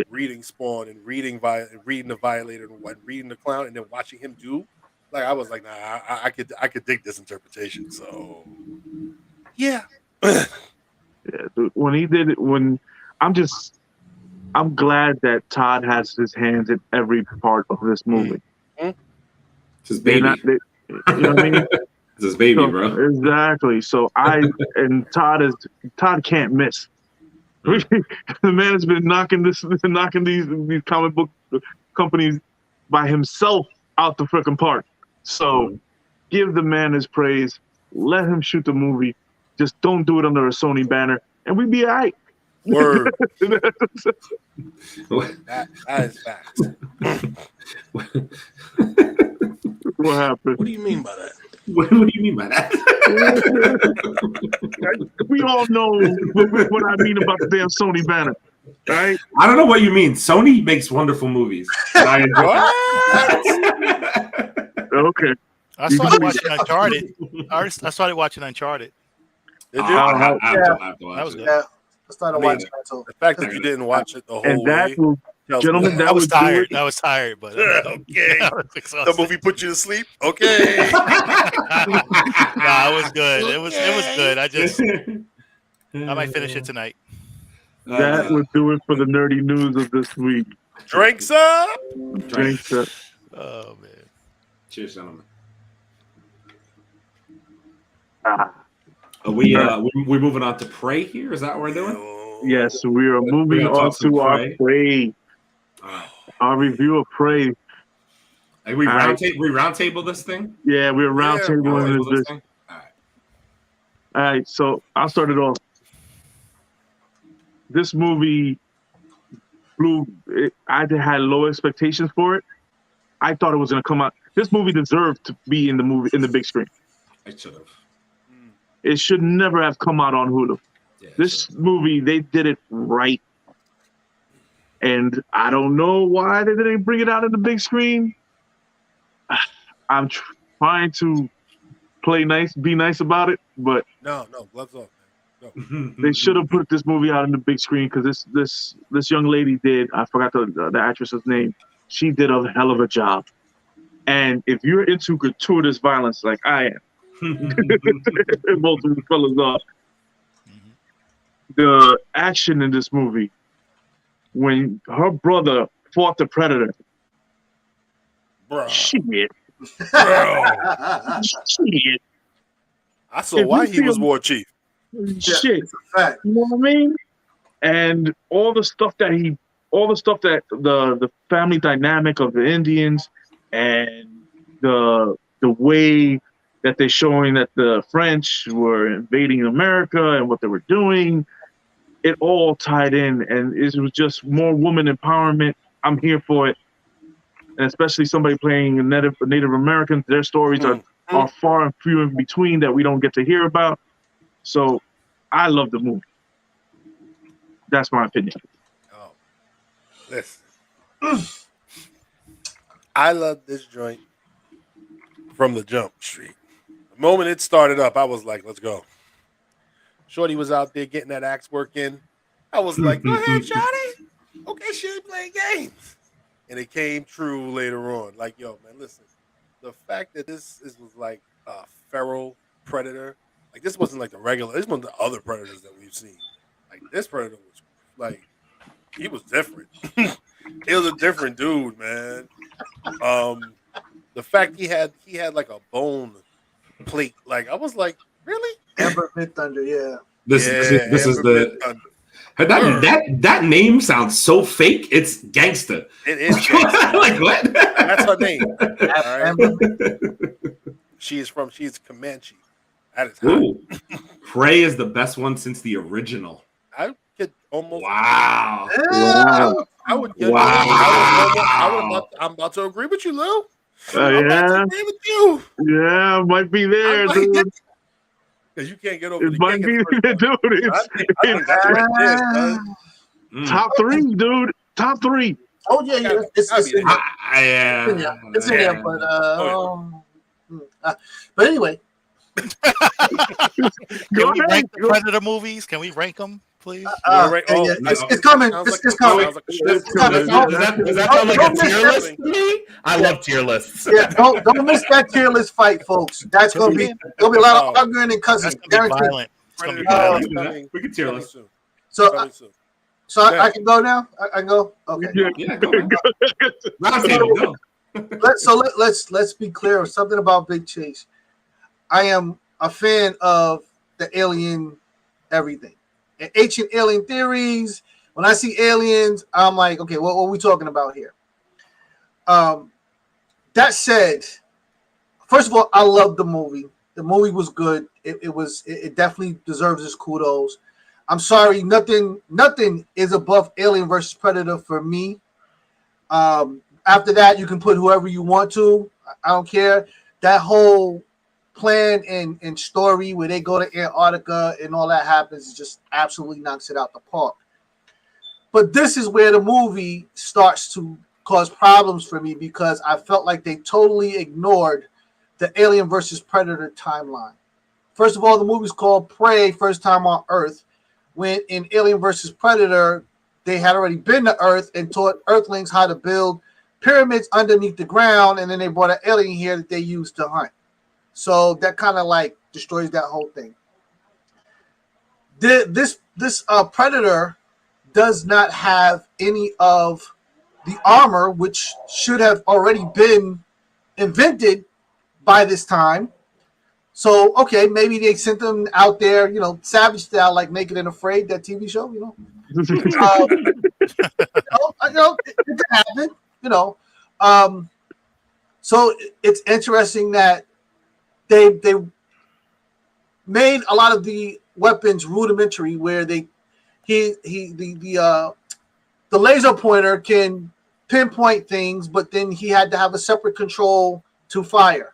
Reading Spawn and reading the Violator and reading the Clown, and then watching him do, like, I was like, nah, I could dig this interpretation. So, yeah. Yeah, dude, when he did it, I'm glad that Todd has his hands in every part of this movie. It's his baby. You know what I mean? It's his baby, bro. Exactly. So Todd can't miss. The man has been knocking these comic book companies by himself out the freaking park. So give the man his praise. Let him shoot the movie. Just don't do it under a Sony banner, and we'd be all right. Word. that is facts. What happened? What do you mean by that? What do you mean by that? We all know what I mean about the damn Sony banner, right? I don't know what you mean. Sony makes wonderful movies. I enjoy Okay. I started watching Uncharted. I started watching Uncharted. Did you? I have to watch That was it. good. Yeah, I started watching that too. The fact that you didn't watch it the whole And that way. will, tells me gentlemen, that. I was would do tired. it. I was tired, but Okay. I was The exhausted. movie put you to sleep. Okay. Nah, it was good. It was good. I might finish it tonight. That would do it for the nerdy news of this week. Drinks up. Drinks up. Oh man. Cheers, gentlemen. Ah. Are we're moving on to Prey here? Is that what we're doing? Yes, we are moving gonna on talk some to our Prey. Prey. All right. Our review of Prey. Like we All right. roundtable this thing? Yeah, we're round Yeah, tabling Roundtable this. this thing? All right. All right, so I'll start it off. This movie I had low expectations for it. I thought it was going to come out. This movie deserved to be in the big screen. I should have. It should never have come out on Hulu. Yeah, This movie, they did it right. And I don't know why they didn't bring it out in the big screen. I'm trying to be nice about it, but No, gloves off, man. they should have put this movie out in the big screen because this young lady did. I forgot the actress's name. She did a hell of a job. And if you're into gratuitous violence like I am, and most of the fellas are, the action in this movie, when her brother fought the Predator, Bro. shit. Bro. Shit. I saw If why you he was feel- war chief. Shit. It's a fact. You know what I mean? And all the stuff that the family dynamic of the Indians and the way that they're showing that the French were invading America and what they were doing, it all tied in, and it was just more woman empowerment. I'm here for it. And especially somebody playing a Native Americans, their stories are far and few in between that we don't get to hear about. So I love the movie. That's my opinion. Oh, listen. I love this joint from the jump street. The moment it started up, I was like, let's go. Shorty was out there getting that axe work in. I was like, go ahead, Shorty. Okay, she ain't playing games. And it came true later on. Like, yo, man, listen. The fact that this was like a feral predator, like this wasn't like the regular, this wasn't the other predators that we've seen. Like this predator was like, he was different. He was a different dude, man. The fact he had like a bone plate, like I was like, really? Amber Mid Thunder, yeah. This is the That name sounds so fake. It's gangster. It is gangster. Like what? That's her name. All right. She's Comanche. That is hot. Ooh. Prey is the best one since the original. I could almost. Wow. I would. I'm about to agree with you, Lou. I'm about to agree with you. Yeah, might be there, dude. Because you can't get over. It might be there, dude. It's top 3, dude. Top 3. Oh yeah. It's in there. It's in there, but anyway. Can we rank the Predator movies? Can we rank them, please? It's coming. It's coming. Does that sound like a tier list to me? I love tier lists. Yeah, don't miss that tier list fight, folks. That's gonna be a lot of arguing and cussing. It's gonna be violent. It's gonna be violent. We can tier list. So I can go now. I can go. Okay. Yeah, go. Go. Let's be clear of something about Big Chase. I am a fan of the alien everything. And ancient alien theories. When I see aliens, I'm like, okay, what are we talking about here? That said, first of all, I love the movie. The movie was good. It definitely deserves its kudos. I'm sorry, nothing is above Alien versus Predator for me. After that, you can put whoever you want to. I don't care. That whole plan and story where they go to Antarctica and all that happens just absolutely knocks it out the park. But this is where the movie starts to cause problems for me because I felt like they totally ignored the Alien versus Predator timeline. First of all, the movie's called Prey, First Time on Earth, when in Alien versus Predator, they had already been to Earth and taught Earthlings how to build pyramids underneath the ground, and then they brought an alien here that they used to hunt. So that kind of like destroys that whole thing. This Predator does not have any of the armor, which should have already been invented by this time. So, okay, maybe they sent them out there, Savage style, like Naked and Afraid, that TV show, it can happen, So it's interesting that they made a lot of the weapons rudimentary, where the laser pointer can pinpoint things, but then he had to have a separate control to fire.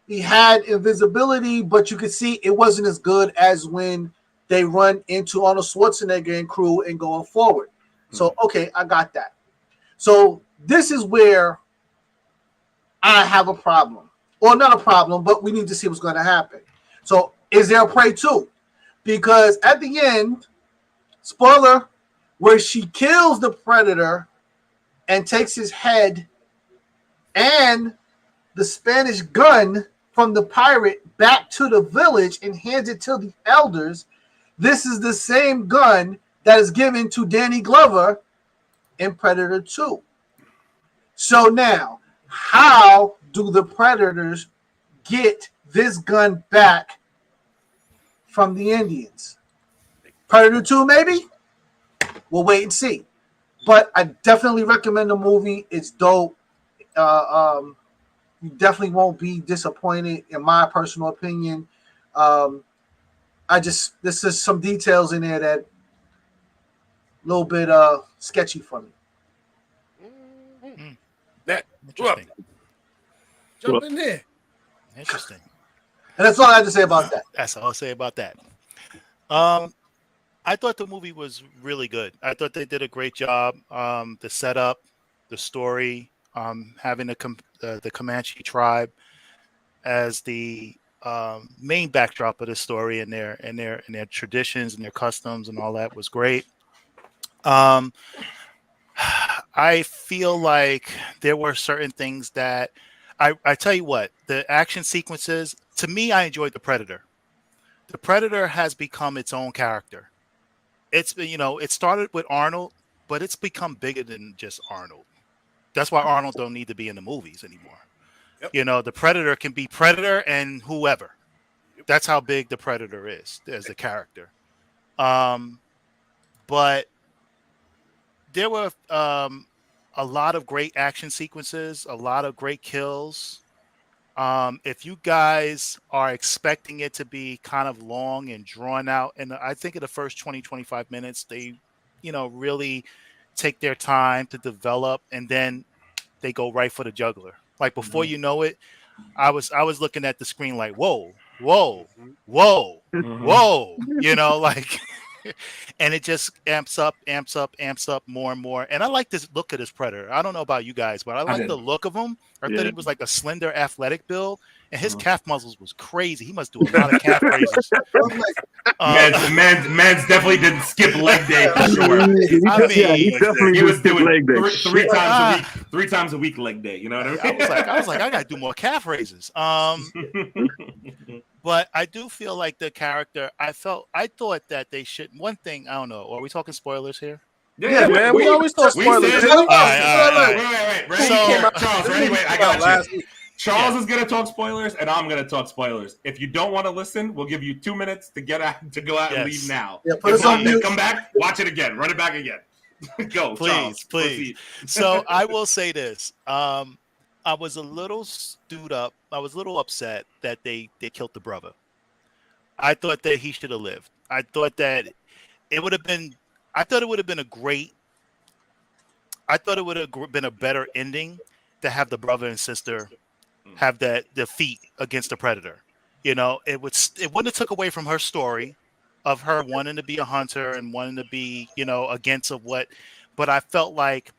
He had invisibility, but you could see it wasn't as good as when they run into Arnold Schwarzenegger and crew and going forward. So, okay, I got that. So this is where I have a problem. Well, not a problem, but we need to see what's going to happen. So is there a Prey 2? Because at the end, spoiler, where she kills the Predator and takes his head and the Spanish gun from the pirate back to the village and hands it to the elders, this is the same gun that is given to Danny Glover in Predator 2. So now, how do the Predators get this gun back from the Indians? Predator 2, maybe? We'll wait and see. But I definitely recommend the movie. It's dope. You definitely won't be disappointed, in my personal opinion. There's just some details in there that a little bit sketchy for me. That Interesting. jump in there. Interesting. And that's all I have to say about that. That's all I'll say about that. I thought the movie was really good. I thought they did a great job. The setup, the story, having the Comanche tribe as the main backdrop of the story, and their traditions and their customs and all that was great. I feel like there were certain things that I tell you what, the action sequences, to me, I enjoyed the Predator. The Predator has become its own character. It's, it started with Arnold, but it's become bigger than just Arnold. That's why Arnold don't need to be in the movies anymore. Yep. The Predator can be Predator and whoever. That's how big the Predator is as a character. But there were a lot of great action sequences, a lot of great kills. If you guys are expecting it to be kind of long and drawn out, and I think in the first 20, 25 minutes, they, really take their time to develop, and then they go right for the jugular. Like before you know it, I was looking at the screen like, whoa, whoa, whoa, whoa, and it just amps up more and more. And I like this look of this Predator. I don't know about you guys, but I like the look of him. I thought he was like a slender, athletic build, and his calf muscles was crazy. He must do a lot of calf raises. Man's definitely didn't skip leg day for sure. He was doing leg day. three times a week leg day. You know what I mean? I was like, I gotta do more calf raises. But I do feel like the character. I thought that they should. One thing I don't know. Are we talking spoilers here? Yeah, man. We always talk spoilers. Right. Charles, ready? Wait, I got you. Charles is gonna talk spoilers, and I'm gonna talk spoilers. If you don't want to listen, we'll give you 2 minutes to go out and leave now. Yeah, put us on mute. Come back, watch it again, run it back again. Go, please, Charles, please. So I will say this. I was a little stewed up. I was a little upset that they killed the brother. I thought that he should have lived. I thought that it would have been. I thought it would have been a better ending to have the brother and sister have that defeat against the Predator. It wouldn't have took away from her story of her wanting to be a hunter and wanting to be, against of what. But I felt like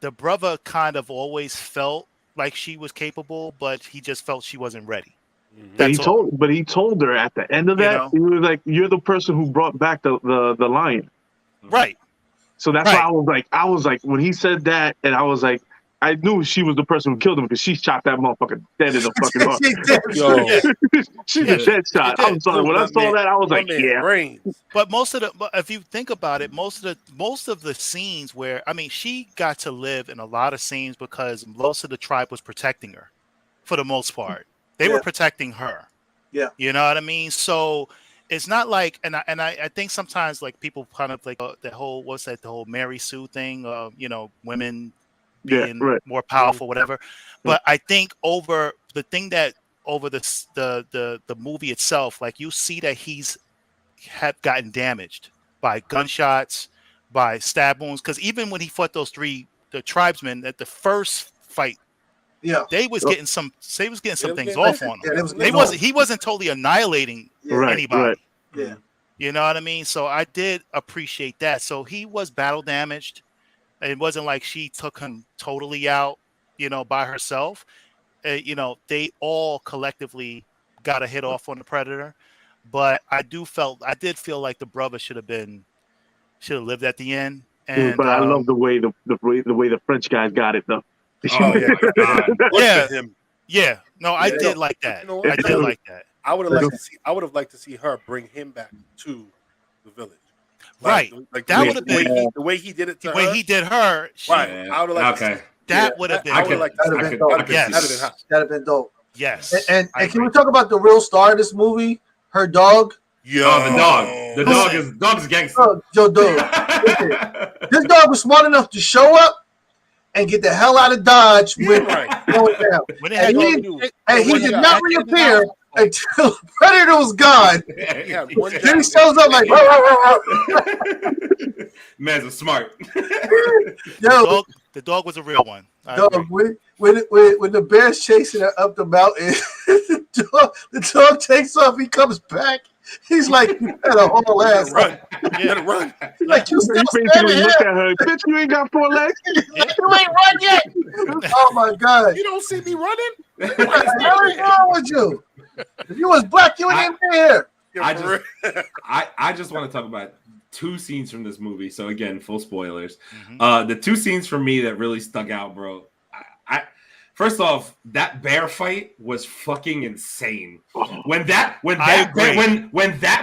the brother kind of always felt like she was capable, but he just felt she wasn't ready. He told her at the end of that, he was like, "You're the person who brought back the lion." Right. So that's why I was like, when he said that, and I was like, I knew she was the person who killed him because she shot that motherfucker dead in the fucking heart. She's a dead shot. I'm sorry. When I saw that, I was like, yeah. But if you think about it, most of the scenes where, she got to live in a lot of scenes because most of the tribe was protecting her, for the most part. They were protecting her. Yeah. You know what I mean? So it's not like, and I think sometimes like people kind of like the whole Mary Sue thing, women being more powerful, whatever. But I think over the movie itself, like you see that he's gotten damaged by gunshots, by stab wounds. Because even when he fought the tribesmen at the first fight, they was getting some things off on him. He wasn't totally annihilating anybody. Right. Yeah. You know what I mean? So I did appreciate that. So he was battle damaged. It wasn't like she took him totally out, by herself. They all collectively got a hit off on the Predator. But I did feel like the brother should have lived at the end. And, but I love the way the French guys got it though. Oh yeah, yeah. No, I did like that. I did like that. I would have liked to see her bring him back to the village. Right. Like that would have been the way he did it to her. The way he did her. Right. I would have liked to see that would have been. That'd have been dope. Yes. And can we talk about the real star of this movie? Her dog. Yeah, the dog. The dog is gangster. This dog was smart enough to show up and get the hell out of Dodge when going down. And he did not reappear until Predator was gone. Then he shows up like, man's a smart. The dog was a real one. When the bear's chasing her up the mountain, the dog takes off. He comes back. He's like, you had a whole ass. Run. You gotta run. Like, you still standing here. Look at her. Bitch, you ain't got 4 legs. You ain't run yet. Oh, my God. You don't see me running? What the hell is wrong with you? If you was black, you wouldn't be here. I just want to talk about 2 scenes from this movie. So, again, full spoilers. The 2 scenes for me that really stuck out, bro. First off, that bear fight was fucking insane. When that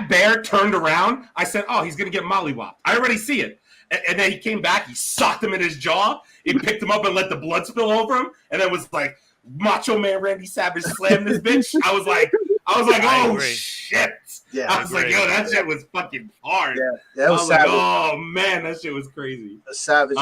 bear turned around, I said, "Oh, he's gonna get mollywopped." I already see it. And then he came back, he socked him in his jaw, he picked him up and let the blood spill over him, and it was like Macho Man Randy Savage slammed this bitch. I I was like, I oh agree. shit. Yeah, I was like, yo, that shit was fucking hard. Yeah, that was I was like, savage. oh man, that shit was crazy. A savage.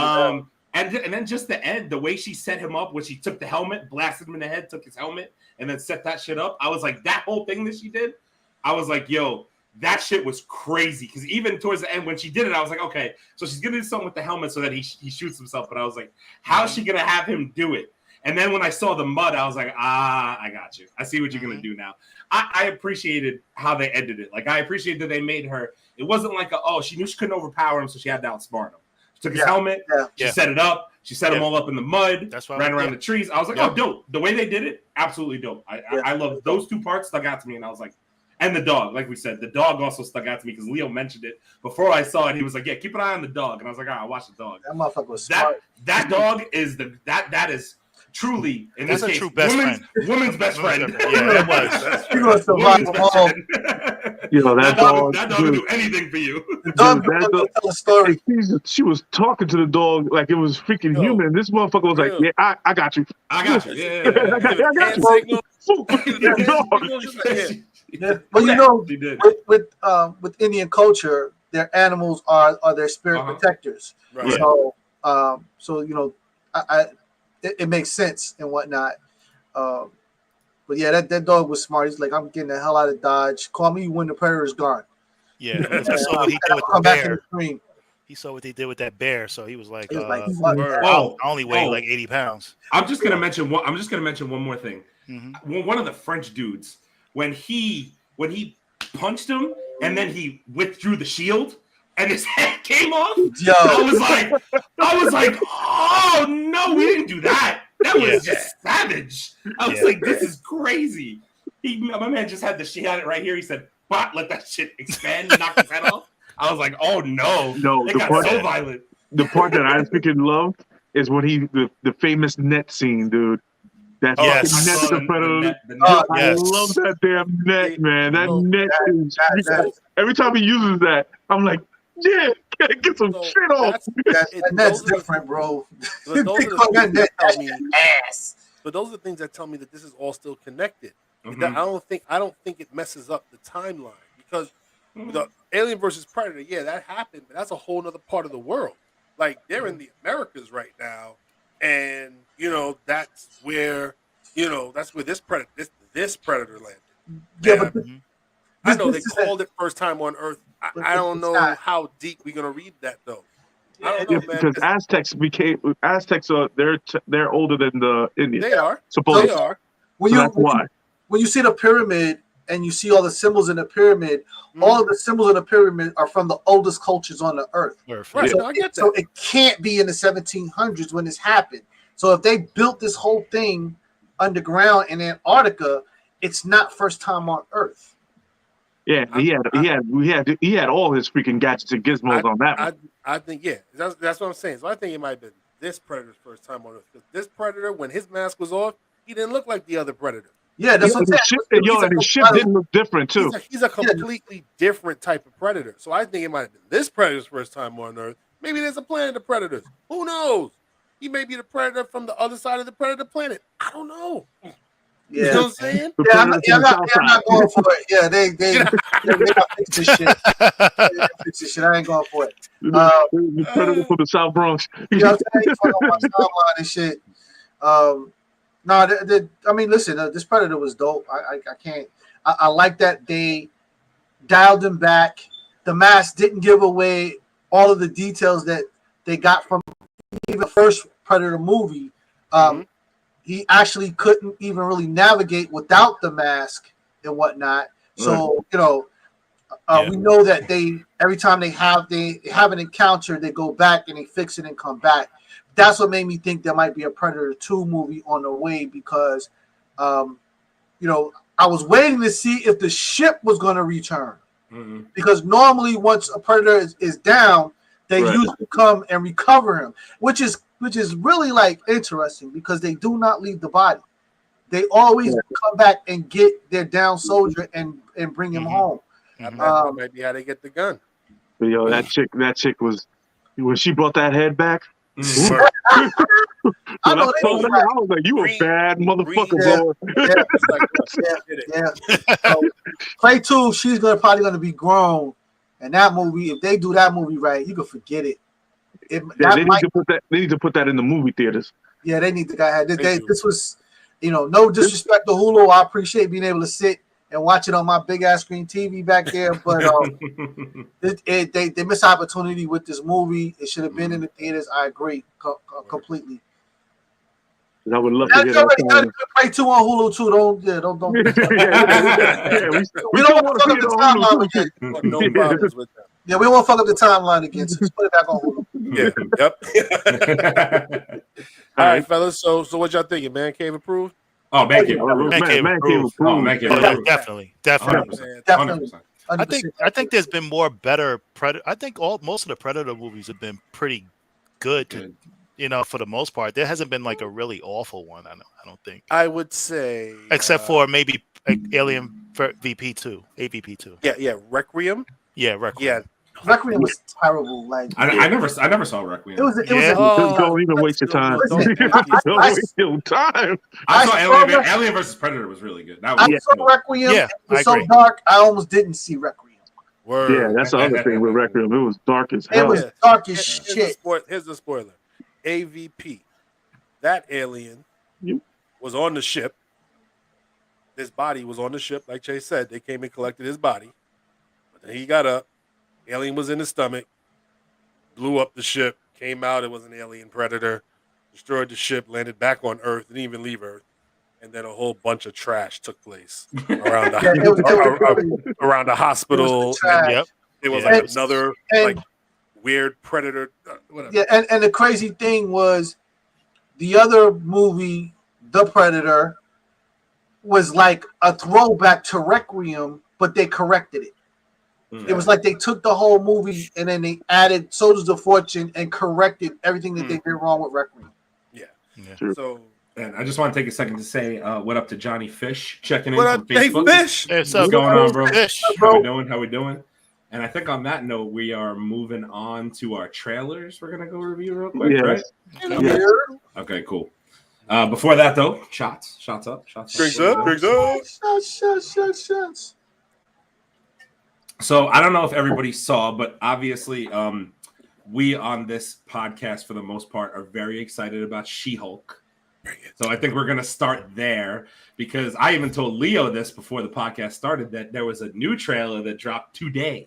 And then just the end, the way she set him up when she took the helmet, blasted him in the head, took his helmet, and then set that shit up. I was like, that whole thing that she did, I was like, yo, that shit was crazy. Because even towards the end, when she did it, I was like, okay, so she's gonna do something with the helmet so that he shoots himself. But I was like, how's she gonna have him do it? And then when I saw the mud, I was like, I got you. I see what you're gonna do now. I appreciated how they ended it. Like, I appreciated that they made her. It wasn't like she knew she couldn't overpower him, so she had to outsmart him. She took his helmet. She set it up. She set them all up in the mud. That's why ran around the trees. I was like, oh, dope. The way they did it, absolutely dope. I love those two parts stuck out to me, and I was like, and the dog, like we said, the dog also stuck out to me because Leo mentioned it before I saw it. He was like, yeah, keep an eye on the dog, and I was like, all right, watch the dog. That motherfucker was smart. That dog is that is truly in this case true best friend. Woman's best friend. Yeah, it was. She was survive them all. You know, that dog will do anything for you. The dog will tell a story. She was talking to the dog like it was freaking human. This motherfucker was like, yeah, I got you. I got you. Yeah. I got you. Yeah. Well, you know, with Indian culture, their animals are their spirit protectors. Right. So you know, it makes sense and whatnot. But yeah, that dog was smart. He's like, I'm getting the hell out of Dodge. Call me when the predator's gone. Yeah, he saw what he did with the bear. He saw what they did with that bear, so he was like, I only weigh like 80 pounds. I'm just gonna mention one more thing. Mm-hmm. One of the French dudes, when he punched him and then he withdrew the shield and his head came off. Yo. I was like, oh no, we didn't do that. That was just savage. I was like, this is crazy. My man just had he had it right here. He said, "Bot, let that shit expand and knock his head off." I was like, oh no, it got so violent. The part that I freaking loved is when the famous net scene, dude. That fucking net, the predator. I love that damn net, man. That net is every time he uses that, I'm like, yeah, get some shit off. That's different, bro. But those are the things that tell me that this is all still connected. Mm-hmm. I don't think it messes up the timeline because the Alien versus Predator, that happened, but that's a whole other part of the world. Like they're in the Americas right now, and that's where this predator landed. Yeah, but I know they called it first time on Earth. I don't know how deep we're gonna read that though. I don't know, man. Because Aztecs are they're older than the Indians. They are. Supposedly. They are. That's why. When you see the pyramid and you see all the symbols in the pyramid, all of the symbols in the pyramid are from the oldest cultures on the earth. Right. So, I get that. So it can't be in the 1700s when this happened. So if they built this whole thing underground in Antarctica, it's not first time on Earth. Yeah, he had all his freaking gadgets and gizmos on that. I think that's what I'm saying. So I think it might have been this predator's first time on Earth. Because this predator, when his mask was off, he didn't look like the other predator. Yeah, that's what I'm saying. His ship didn't look different too. He's a completely different type of predator. So I think it might have been this predator's first time on Earth. Maybe there's a planet of predators. Who knows? He may be the predator from the other side of the predator planet. I don't know. Yeah. You know what I'm saying? Yeah, I'm not going for it. Yeah, they fix this shit. Fix this shit. I ain't going for it. The predator from the South Bronx. You know what I'm saying? On my timeline and shit. I mean, listen, this predator was dope. I can't. I like that they dialed him back. The mask didn't give away all of the details that they got from even the first Predator movie. He actually couldn't even really navigate without the mask and whatnot. So we know that they every time they have an encounter, they go back and they fix it and come back. That's what made me think there might be a Predator 2 movie on the way because, I was waiting to see if the ship was going to return. Mm-hmm. Because normally once a Predator is down, they usually come and recover him, which is really like interesting because they do not leave the body. They always come back and get their down soldier and bring him home. That might be how they get the gun. But that chick was when she brought that head back. I When I know they saw was that, right. I was like, "You a Read- bad motherfucker, Yeah. bro." Yeah. So, Play 2, she's probably gonna be grown, and that movie, if they do that movie right, you can forget it. Yeah, they need to put that. They need to put that in the movie theaters. Yeah, they need to go ahead. They do. This was, no disrespect to Hulu. I appreciate being able to sit and watch it on my big ass screen TV back there, but they missed opportunity with this movie. It should have been in the theaters. I agree completely. I would love to That's hear that. already done. Play 2 on Hulu too. Don't. We don't want to fuck up the timeline again. No problems with that. Yeah, we won't fuck up the timeline again. So just put it back on Hulu. Yeah. Yep. All right, fellas. So what y'all thinking? Man Cave approved? Oh, Mancave. Mancave. Oh, Mancave. Definitely. 100%. I think there's been more better Predator. I think most of the Predator movies have been pretty good. For the most part, there hasn't been like a really awful one. I don't think. I would say, except for maybe Alien VP2, AVP2. Yeah, Requiem. Yeah, Requiem. Yeah, Requiem was terrible. Like I never saw Requiem. It was. Don't even waste your time. Don't waste your time. I saw Alien versus Predator was really good. I saw Requiem. Yeah, it was so dark. I almost didn't see Requiem. Word. Yeah, that's the other thing with Requiem. It was dark as hell. It was dark as shit. Here's the spoiler. AVP. That alien was on the ship. His body was on the ship, like Chase said. They came and collected his body. But then he got up. Alien was in his stomach. Blew up the ship. Came out. It was an alien predator. Destroyed the ship. Landed back on Earth. Didn't even leave Earth. And then a whole bunch of trash took place around around the hospital. It was like another weird predator. Whatever. Yeah, and the crazy thing was the other movie, The Predator, was like a throwback to Requiem, but they corrected it. It was like they took the whole movie and then they added Soldiers of Fortune and corrected everything that they did wrong with Requiem. Yeah. So, and I just want to take a second to say what up to Johnny Fish checking in what from up, Dave Facebook. Fish? Hey, what's going on, bro? Fish. How we doing? And I think on that note, we are moving on to our trailers. We're gonna go review real quick, right? Okay, cool. Before that, though, shots up. Drinks up. Shots. So I don't know if everybody saw, but obviously, we on this podcast, for the most part, are very excited about She-Hulk. So I think we're gonna start there because I even told Leo this before the podcast started that there was a new trailer that dropped today.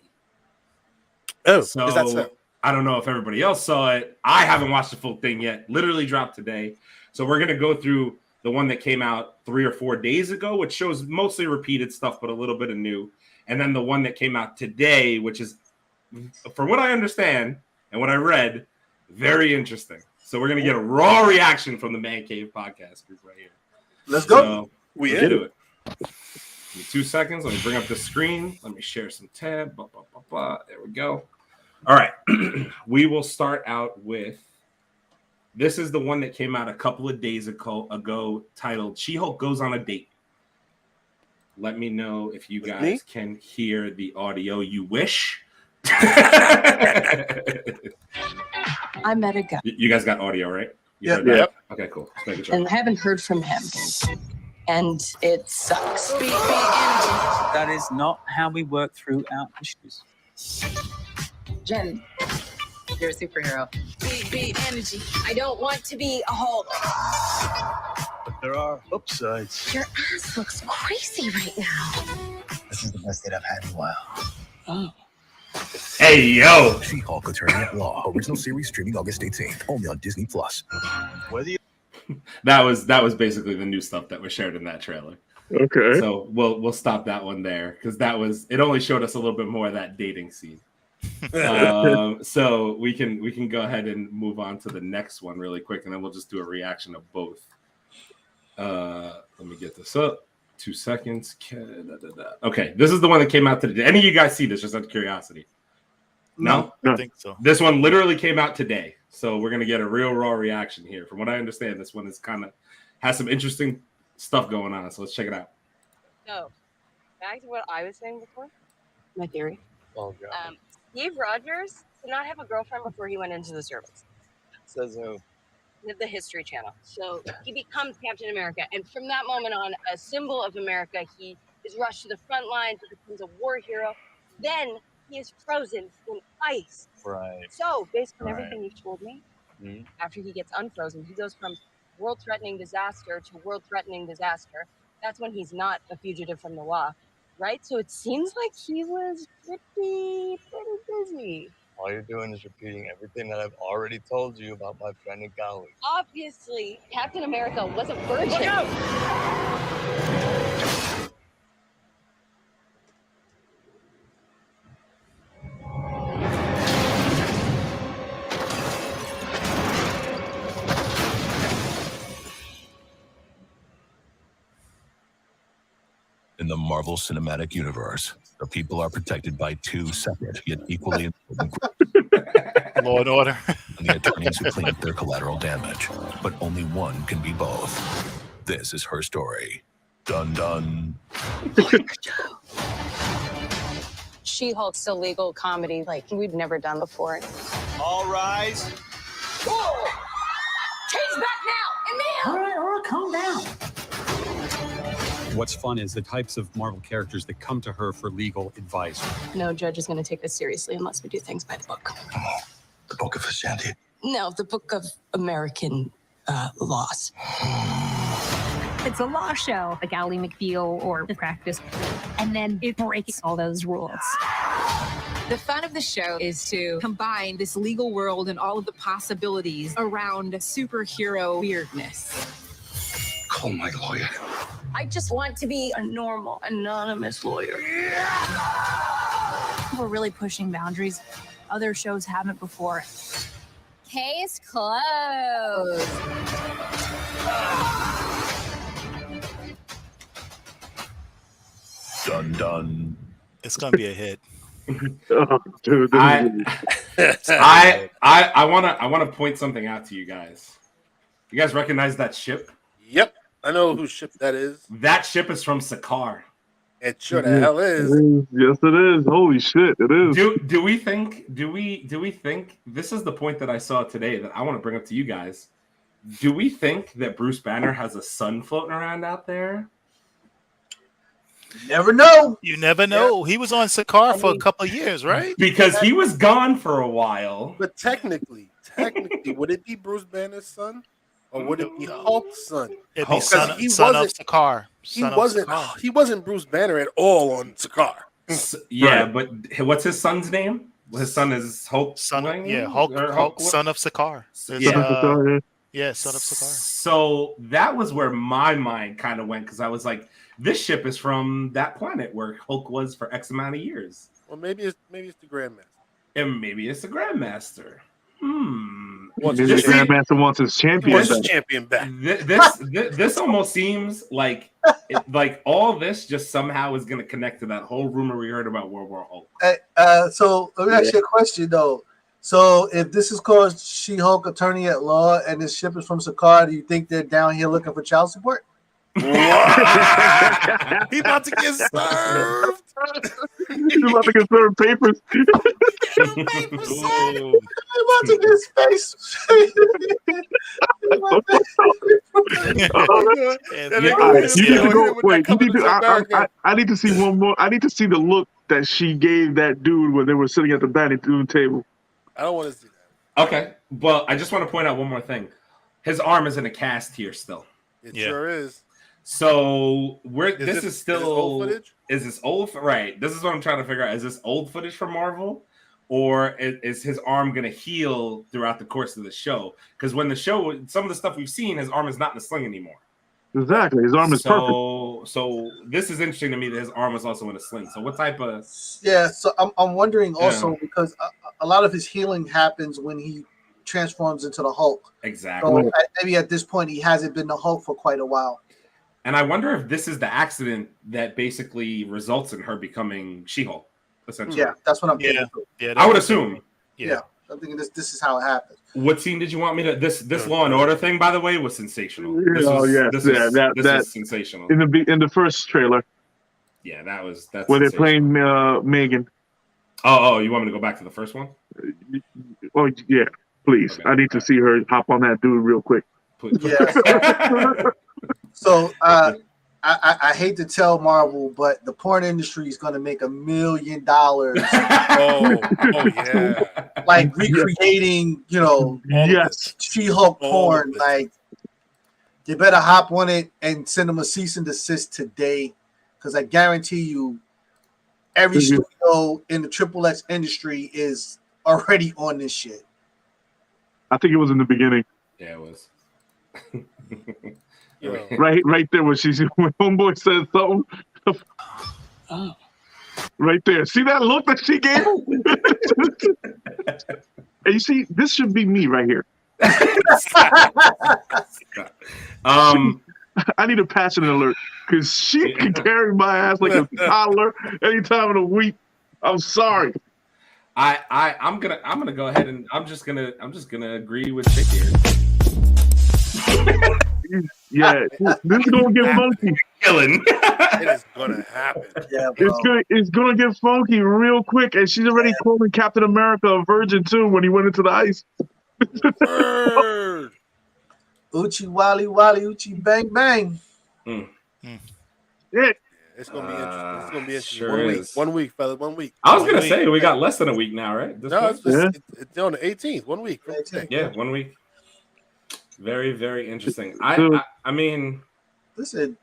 Oh, so is that so? I don't know if everybody else saw it. I haven't watched the full thing yet. Literally dropped today. So we're gonna go through the one that came out 3 or 4 days ago, which shows mostly repeated stuff, but a little bit of new. And then the one that came out today, which is, from what I understand and what I read, very interesting. So we're gonna get a raw reaction from the Man Cave podcast group right here. Let's go. So we do it. Give me 2 seconds. Let me bring up the screen. Let me share some tab. There we go. All right. We will start out with, this is the one that came out a couple of days ago titled She-Hulk Goes on a Date. Let me know if you guys can hear the audio you wish. I met a guy. You guys got audio, right? Yep. Okay, cool. Just making sure. And I haven't heard from him. And it sucks. That is not how we work through our issues. Jen, you're a superhero. Beat energy. I don't want to be a Hulk. But there are upsides. Your ass looks crazy right now. This is the best date I've had in a while. Oh. Hey, yo. She-Hulk Attorney at Law. Original series streaming August 18th. Only on Disney+. Whether you... That was basically the new stuff that was shared in that trailer. Okay. So we'll stop that one there because it only showed us a little bit more of that dating scene. So we can go ahead and move on to the next one really quick, and then we'll just do a reaction of both. Let me get this up. 2 seconds. Okay, this is the one that came out today. Any of you guys see this? Just out of curiosity. No, I think so. This one literally came out today, so we're gonna get a real raw reaction here. From what I understand, this one is has some interesting stuff going on. So let's check it out. So, back to what I was saying before. My theory. Oh, God. Steve Rogers did not have a girlfriend before he went into the service. Says who? the History Channel. So he becomes Captain America. And from that moment on, a symbol of America, he is rushed to the front lines, he becomes a war hero. Then he is frozen in ice. Right. So, based on Right. everything you've told me, after he gets unfrozen, he goes from world-threatening disaster to world-threatening disaster. That's when he's not a fugitive from the law, right? So it seems like he was pretty busy. All you're doing is repeating everything that I've already told you about my friend and colleague. Obviously, Captain America was a virgin. Look out! In the Marvel Cinematic Universe, the people are protected by two separate yet equally important groups. Law and Order. And the attorneys who clean up their collateral damage. But only one can be both. This is her story. Dun dun. She-Hulk's a legal comedy like we've never done before. All rise. Whoa! Change back now! Emil! All right, calm down. What's fun is the types of Marvel characters that come to her for legal advice. No judge is going to take this seriously unless we do things by the book. The Book of Ashanti. No, the book of American laws. It's a law show, like Ally McBeal or Practice, and then it breaks all those rules. The fun of the show is to combine this legal world and all of the possibilities around superhero weirdness. Call my lawyer. I just want to be a normal, anonymous lawyer. We're really pushing boundaries. Other shows haven't before. Case closed. Dun dun. It's gonna be a hit. Oh, dude, I wanna point something out to you guys. You guys recognize that ship? Yep, I know whose ship that is. That ship is from Sakaar. It sure the hell is. Yes, it is. Holy shit, it is. Do we think this is the point that I saw today that I want to bring up to you guys? Do we think that Bruce Banner has a son floating around out there? Never know. You never know. He was on Sakaar for a couple of years, right? Because he was gone for a while. But technically, would it be Bruce Banner's son? Or would it be Hulk's son? It'd be son of Sakaar. He wasn't Bruce Banner at all on Sakaar. Yeah, but what's his son's name? His son is Hulk. Hulk, son of Sakaar. Yeah, son of Sakaar. So that was where my mind kind of went because I was like, this ship is from that planet where Hulk was for X amount of years. Well, maybe it's the Grandmaster. And maybe it's the Grandmaster. Maybe the Grandmaster wants his champion back. This almost seems like all this just somehow is going to connect to that whole rumor we heard about World War Hulk. So let me ask you a question though. So if this is called She-Hulk Attorney at Law and this ship is from Sakaar, do you think they're down here looking for child support? He about to get served. He's about to get served papers. I'm about to get space. I need to see one more. I need to see the look that she gave that dude when they were sitting at the dining room table. I don't want to see that. Okay, well, I just want to point out one more thing. His arm is in a cast here still. It sure is. So this is still old footage? Is this old? Right. This is what I'm trying to figure out. Is this old footage from Marvel, or is his arm going to heal throughout the course of the show? Because when the show, some of the stuff we've seen, his arm is not in a sling anymore. Exactly, his arm is perfect. So this is interesting to me that his arm is also in a sling. So what type of? Yeah. So I'm wondering also because a lot of his healing happens when he transforms into the Hulk. Exactly. So maybe at this point he hasn't been the Hulk for quite a while. And I wonder if this is the accident that basically results in her becoming She-Hulk, essentially. Yeah, that's what I'm thinking. Yeah, I would assume. Yeah, I'm thinking this is how it happens. What scene did you want me to? This Law and Order thing, by the way, was sensational. This is sensational. In the first trailer. Yeah, that's where they're playing Megan. Oh, you want me to go back to the first one? Oh yeah. Please, I need to see her hop on that dude real quick. Yeah. So I hate to tell Marvel, but the porn industry is going to make $1 million. Yeah. Like recreating, Yes, She-Hulk porn. Like, they better hop on it and send them a cease and desist today, because I guarantee you, every studio in the XXX industry is already on this shit. I think it was in the beginning. Yeah, it was. Right there when homeboy said something. Oh. Right there. See that look that she gave him? And you see, this should be me right here. I need a passionate alert because she can carry my ass like a toddler any time of the week. I'm sorry. I'm gonna go ahead and I'm just gonna agree with Chick here. Yeah, this is gonna get funky. It is gonna happen. Yeah, bro. It's gonna get funky real quick, and she's already calling Captain America a virgin too when he went into the ice. Uchi wally wally uchi bang bang. Yeah. It's gonna be interesting. It's gonna be interesting. Sure 1 week, fellas. 1 week. I was gonna say we got less than a week now, right? It's on the 18th. 1 week. Yeah, 1 week. Very, very interesting. I mean, listen,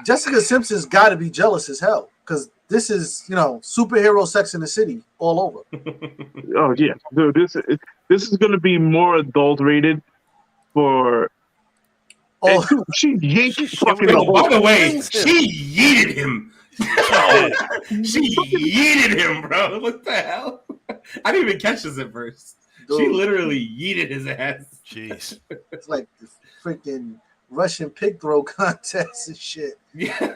Jessica Simpson's got to be jealous as hell, because this is, superhero Sex in the City all over. Oh yeah, dude, this is gonna be more adult rated for. Oh, dude, she yanked fucking. By the way, she yeeted him. She yeeted him, bro. What the hell? I didn't even catch this at first. Dude. She literally yeeted his ass. Jeez. It's like the freaking Russian pig throw contest and shit. Yeah.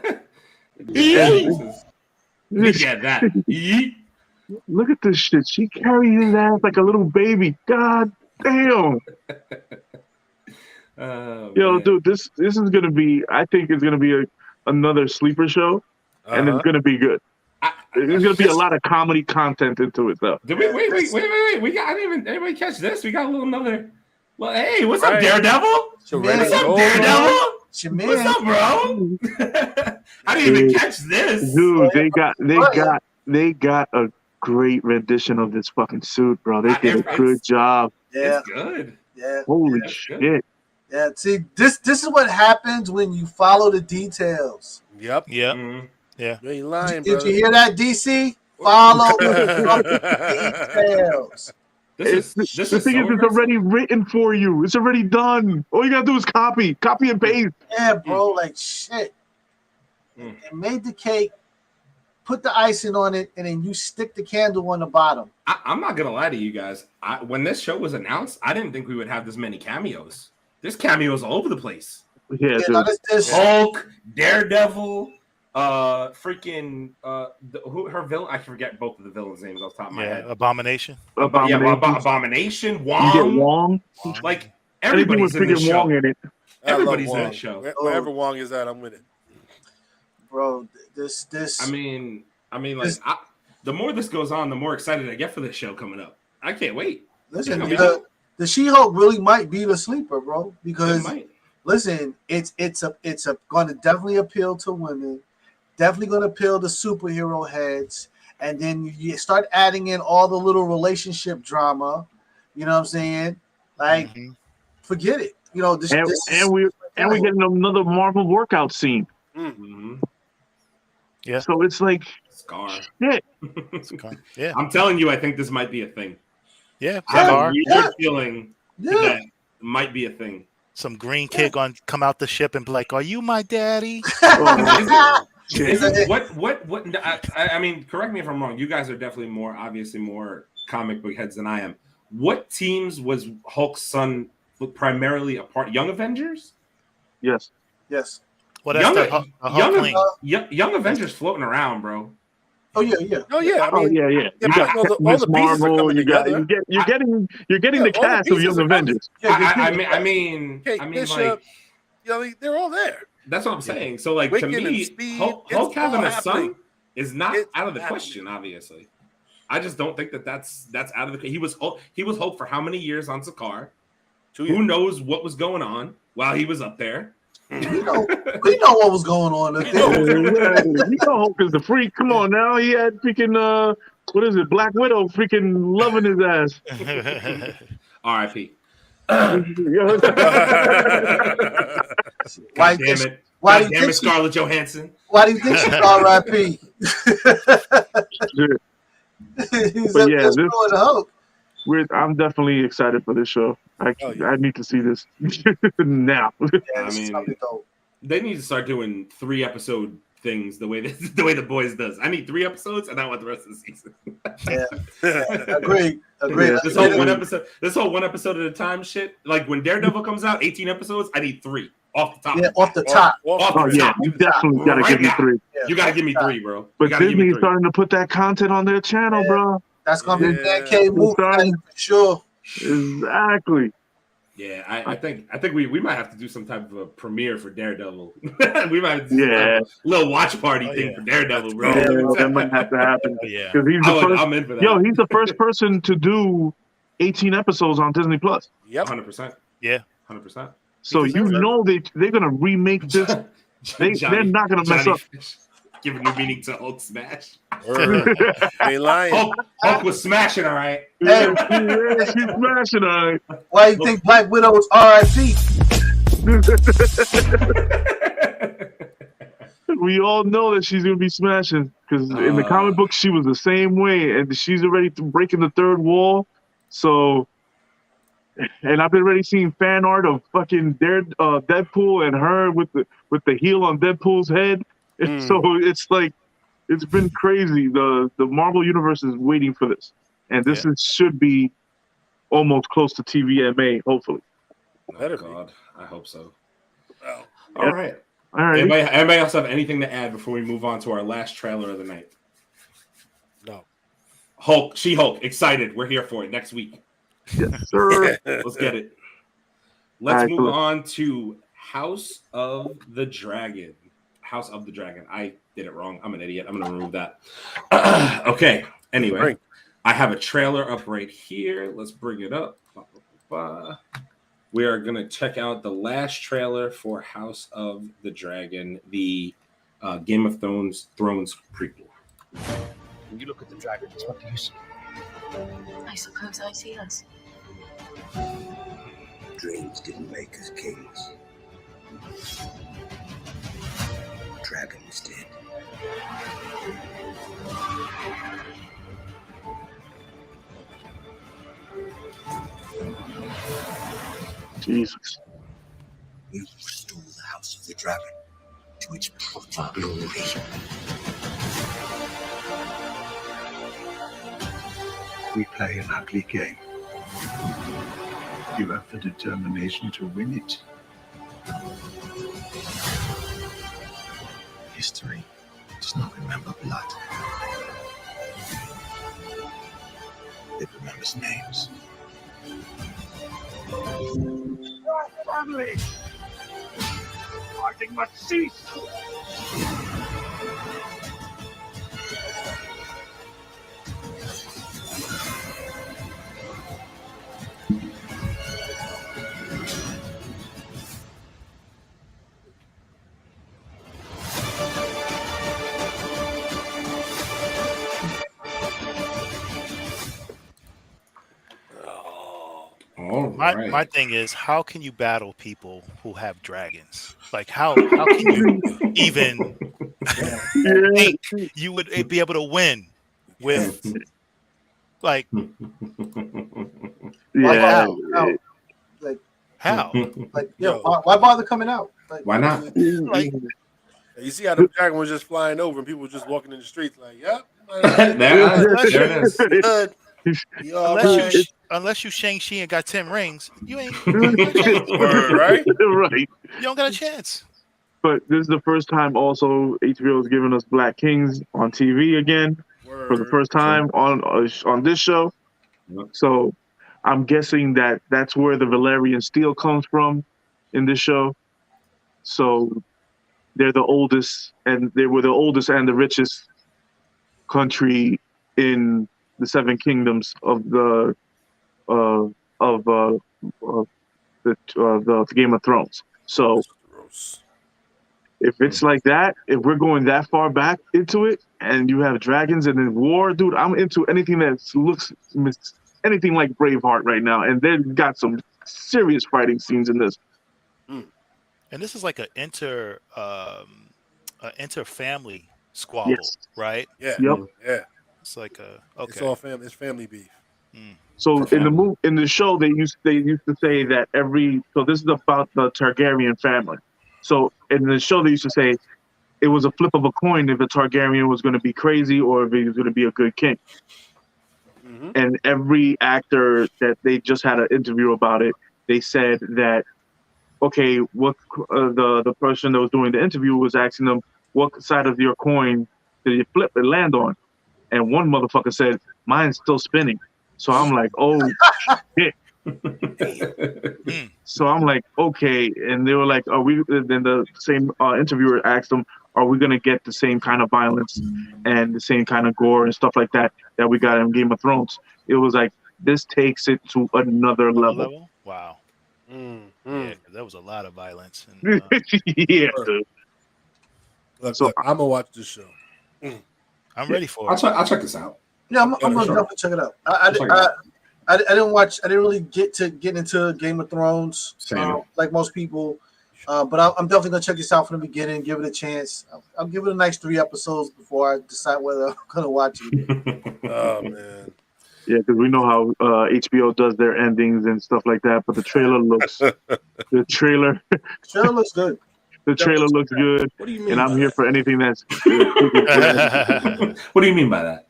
Look at that. Look at this shit. She carried his ass like a little baby. God damn. Yo, dude, this is gonna be. I think it's gonna be another sleeper show, and it's gonna be good. There's gonna be a lot of comedy content into it, though. Did we wait? We got. I didn't even anybody catch this. We got a little another. Well, hey, what's up, Daredevil? What's up, Daredevil? What's up, bro? I didn't even catch this. Dude, they got a great rendition of this fucking suit, bro. They did a good job. Yeah, it's good. Yeah. Holy shit. Yeah, see, this is what happens when you follow the details. Yep. Yeah. Mm-hmm. Yeah. You ain't lying, Did you hear that, DC? Follow the details. The thing is, it's already written for you. It's already done. All you gotta do is copy and paste. Yeah, bro, like shit. And made the cake, put the icing on it, and then you stick the candle on the bottom. I'm not gonna lie to you guys. When this show was announced, I didn't think we would have this many cameos. There's cameos all over the place. Yeah, Hulk, Daredevil, freaking her villain. I forget both of the villains' names off the top of my head. Abomination. Abomination. Wong. You get Wong. Like everybody's in this show. Wong in it. Everybody's in this show. Wherever Wong is at, I'm with it. Bro, this. I mean, like the more this goes on, the more excited I get for this show coming up. I can't wait. Listen, the She-Hulk really might be the sleeper, bro. Because listen, it's going to definitely appeal to women, definitely going to appeal to superhero heads, and then you start adding in all the little relationship drama. You know what I'm saying? Like, forget it. We're getting another Marvel workout scene. Mm-hmm. Yeah. So it's like Scar. Shit. Yeah. I'm telling you, I think this might be a thing. Yeah. I have a weird feeling that might be a thing. Some green kid gonna come out the ship and be like, "Are you my daddy?" What? I mean, correct me if I'm wrong. You guys are definitely obviously more comic book heads than I am. What teams was Hulk's son primarily a part? Young Avengers? Yes. What else? Young Avengers floating around, bro. Oh yeah. I mean, yeah. You got Miss Marvel. You're getting the cast of Young Avengers. I mean, Bishop, like, they're all there. That's what I'm saying. So, like, Wiccan to me, Speed, Hulk having a son happening. is not out of the question, obviously. I just don't think that's out of the. He was Hulk for how many years on Sakaar? Who knows what was going on while he was up there? We know what was going on. You know Hulk is the freak. Come on now. He had freaking what is it? Black Widow freaking loving his ass. R.I.P. Why damn it! Why God damn it, Scarlett Johansson. Why do you think she's R.I.P.? But yeah, I'm definitely excited for this show. I need to see this now. I mean, they need to start doing 3-episode things the way the boys does. I need 3 episodes, and I want the rest of the season. Agreed. Yeah, this whole one episode at a time shit. Like when Daredevil comes out, 18 episodes. I need 3 off the top. Yeah, off the top. You definitely gotta give me 3. You gotta give me 3, bro. But Disney's starting to put that content on their channel, bro. That's gonna be Mancave movie for sure. Exactly. Yeah, I think we might have to do some type of a premiere for Daredevil. We might have to do a little watch party thing for Daredevil, bro. Yeah, that might have to happen. Yeah, because I'm in for that. Yo, he's the first person to do 18 episodes on Disney Plus. Yep, 100%. Yeah, 100%. So they're gonna remake this. They're not gonna mess up. Give a new meaning to Hulk smash. They lying. Hulk was smashing, all right. Hey, she's smashing, all right. Why do you think Black Widow was R.I.P.? We all know that she's gonna be smashing because in the comic book she was the same way, and she's already breaking the 3rd wall. So, and I've been already seeing fan art of fucking Deadpool and her with the heel on Deadpool's head. So it's like it's been crazy. The Marvel universe is waiting for this, and this should be almost close to TVMA. Hopefully. Oh God, I hope so. Well, all right. Anybody else have anything to add before we move on to our last trailer of the night? No. She-Hulk, excited. We're here for it next week. Yes, sir. Let's get it. Let's move on to House of the Dragon. House of the Dragon. I did it wrong. I'm an idiot. I'm going to remove that. Okay. Anyway, I have a trailer up right here. Let's bring it up. We are going to check out the last trailer for House of the Dragon, the Game of Thrones prequel. When you look at the dragons, what do you see? I suppose I see us. Dreams didn't make us kings. Dragon is dead. Jesus. We will restore the House of the Dragon to its proper glory. We play an ugly game. You have the determination to win it. History does not remember blood. It remembers names. Family! Fighting must cease! My thing is, how can you battle people who have dragons? Like, how can you even think you would be able to win with, like, how? Like, why bother coming out? Like, why not? Like, you see how the dragon was just flying over and people were just walking in the streets like, yep. Unless you Shang-Chi and got 10 rings, you ain't right? Right. You don't got a chance. But this is the first time also HBO is giving us Black Kings on TV again for the first time on this show. So I'm guessing that's where the Valyrian steel comes from in this show. So they're the oldest, and they were the oldest and the richest country in the seven kingdoms of the Game of Thrones. So if it's like that, if we're going that far back into it, and you have dragons and then war, dude, I'm into anything that looks anything like Braveheart right now, and they've got some serious fighting scenes in this. And this is like an inter-family squabble, right? Yeah. Yep. Yeah. It's like okay. It's all family. It's family beef. So in the show, they used to say that so this is about the Targaryen family. So in the show, they used to say it was a flip of a coin if a Targaryen was going to be crazy or if he was going to be a good king. And every actor that they just had an interview about it, they said that, okay, what the person that was doing the interview was asking them, what side of your coin did you flip and land on? And one motherfucker said, mine's still spinning. So I'm like, oh, shit. So I'm like, okay. And they were like, are we, then the same interviewer asked them, are we going to get the same kind of violence and the same kind of gore and stuff like that we got in Game of Thrones? It was like, this takes it to another level. Wow. Yeah, there was a lot of violence. And, yeah, dude. Look, I'm going to watch this show. I'm ready for it. I'll check this out. Yeah, I'm gonna definitely check it out. I didn't watch. I didn't really get into Game of Thrones like most people, but I'm definitely gonna check this out from the beginning. Give it a chance. I'll give it a nice 3 episodes before I decide whether I'm gonna watch it. Oh man. Yeah, because we know how HBO does their endings and stuff like that. But the trailer looks good. The trailer looks good. What do you mean? And I'm here for anything that's. What do you mean by that?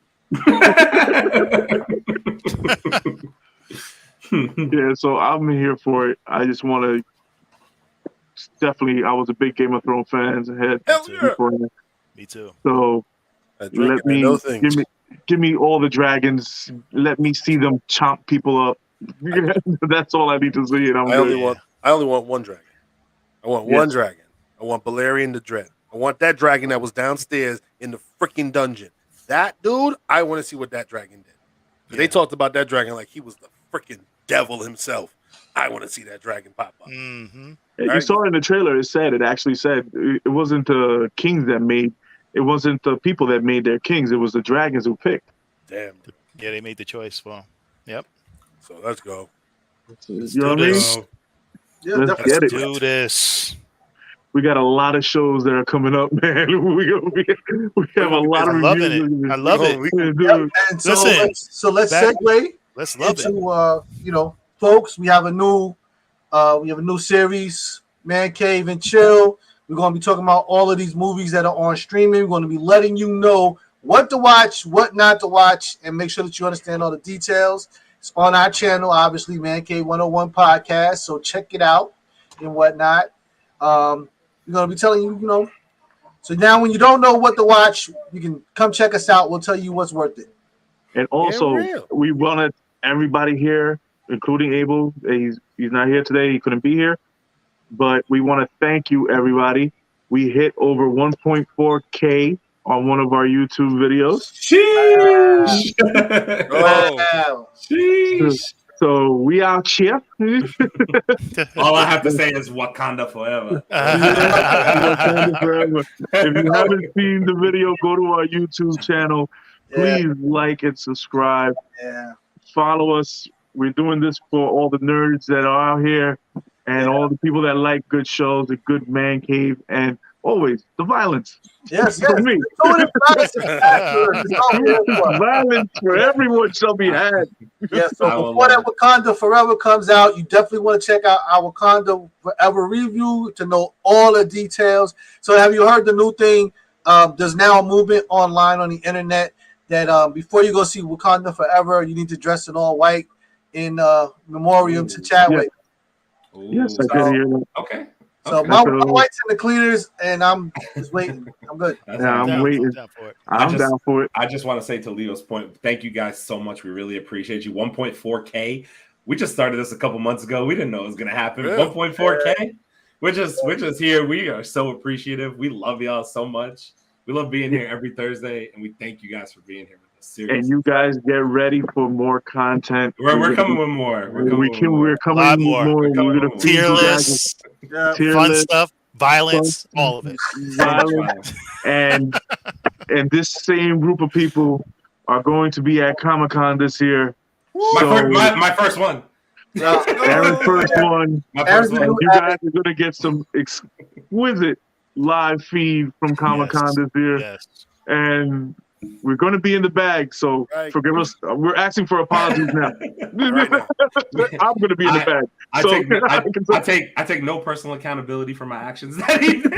Yeah, so I'm here for it. I just want to definitely. I was a big Game of Thrones fan. Me too. So let me give me all the dragons. Let me see them chomp people up. That's all I need to see. And I only want one dragon. I want one dragon. I want Balerion the Dread. I want that dragon that was downstairs in the freaking dungeon. That dude, I want to see what that dragon did. They talked about that dragon like he was the freaking devil himself. I want to see that dragon pop up. You saw in the trailer, it actually said it wasn't the kings that made, it wasn't the people that made their kings. It was the dragons who picked. Damn. Yeah, they made the choice. Well, yep. So let's go. You know what I mean? Yeah, let's get it. Do this. We got a lot of shows that are coming up, man. We have a lot of reviews. I love it. And so let's segue. Let's love into folks. We have a new series, Man Cave and Chill. We're going to be talking about all of these movies that are on streaming. We're going to be letting you know what to watch, what not to watch, and make sure that you understand all the details. It's on our channel, obviously, Mancave101 Podcast. So check it out and whatnot. We're going to be telling you, so now when you don't know what to watch, you can come check us out. We'll tell you what's worth it. And also, we wanted everybody here, including Abel. He's not here today. He couldn't be here. But we want to thank you, everybody. We hit over 1.4K on one of our YouTube videos. Sheesh! Wow. Sheesh! So we out here. All I have to say is Wakanda forever. Wakanda forever. If you haven't seen the video, go to our YouTube channel. Please like and subscribe. Yeah. Follow us. We're doing this for all the nerds that are out here and all the people that like good shows, a good man cave, and always the violence. Yes, for me. Violence for everyone shall be had. Yeah, so before that Wakanda Forever comes out, you definitely want to check out our Wakanda Forever review to know all the details. So have you heard the new thing? There's now a movement online on the internet that before you go see Wakanda Forever, you need to dress in all white in memoriam to Chadwick. Yes, I did hear that. Okay. So my white's in the cleaners, and I'm just waiting. I'm good. I'm waiting. I'm down for it. I just want to say to Leo's point, thank you guys so much. We really appreciate you. 1.4K. We just started this a couple months ago. We didn't know it was going to happen. 1.4K. We're just here. We are so appreciative. We love y'all so much. We love being here every Thursday, and we thank you guys for being here with And you guys get ready for more content. We're coming with more. We're coming with more. We're coming with more. We're gonna feed Tier you lists, guys tier fun lists, stuff, violence, all of it. violence, and this same group of people are going to be at Comic-Con this year. My first one. Aaron's first one. And you guys are gonna get some exquisite live feed from Comic-Con this year. Yes. And we're going to be in the bag, so forgive us. We're asking for apologies now. I'm going to be in the bag. I take no personal accountability for my actions that evening.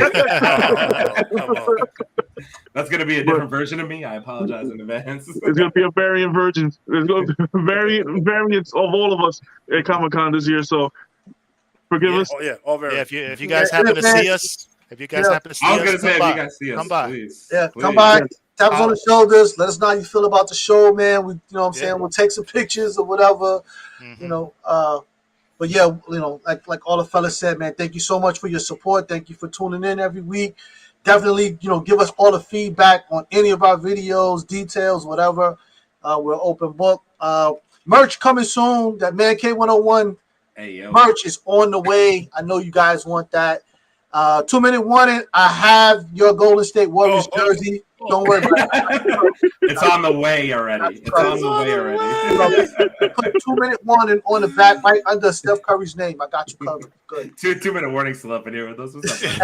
That's going to be a different version of me. I apologize in advance. It's going to be a variant version. There's going to be variants of all of us at Comic-Con this year, so forgive us. All variants. If you guys happen to see us, I was going to say, if you guys see us, come by. Please. Yeah, come by. Tap us on the shoulders. Let us know how you feel about the show, man. We, you know what I'm saying? We'll take some pictures or whatever. You know, but yeah, you know, like all the fellas said, man, thank you so much for your support. Thank you for tuning in every week. Definitely, you know, give us all the feedback on any of our videos, details, whatever. We're open book. Merch coming soon. That Mancave101 merch is on the way. I know you guys want that. 2 Minute Warning. I have your Golden State Warriors jersey. Don't worry about it. It's on the way already. It's on the way already. Put 2 Minute Warning on the back, right under Steph Curry's name. I got you covered. Good. 2 minute warning still up in here with us. What's up?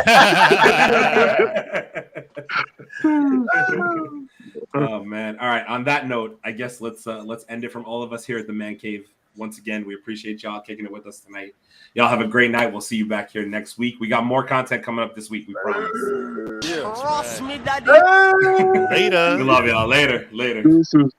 Oh man! All right. On that note, I guess let's end it from all of us here at the Man Cave. Once again, we appreciate y'all kicking it with us tonight. Y'all have a great night. We'll see you back here next week. We got more content coming up this week. We promise. Cross me, daddy. Later. We love y'all. Later. Deuces.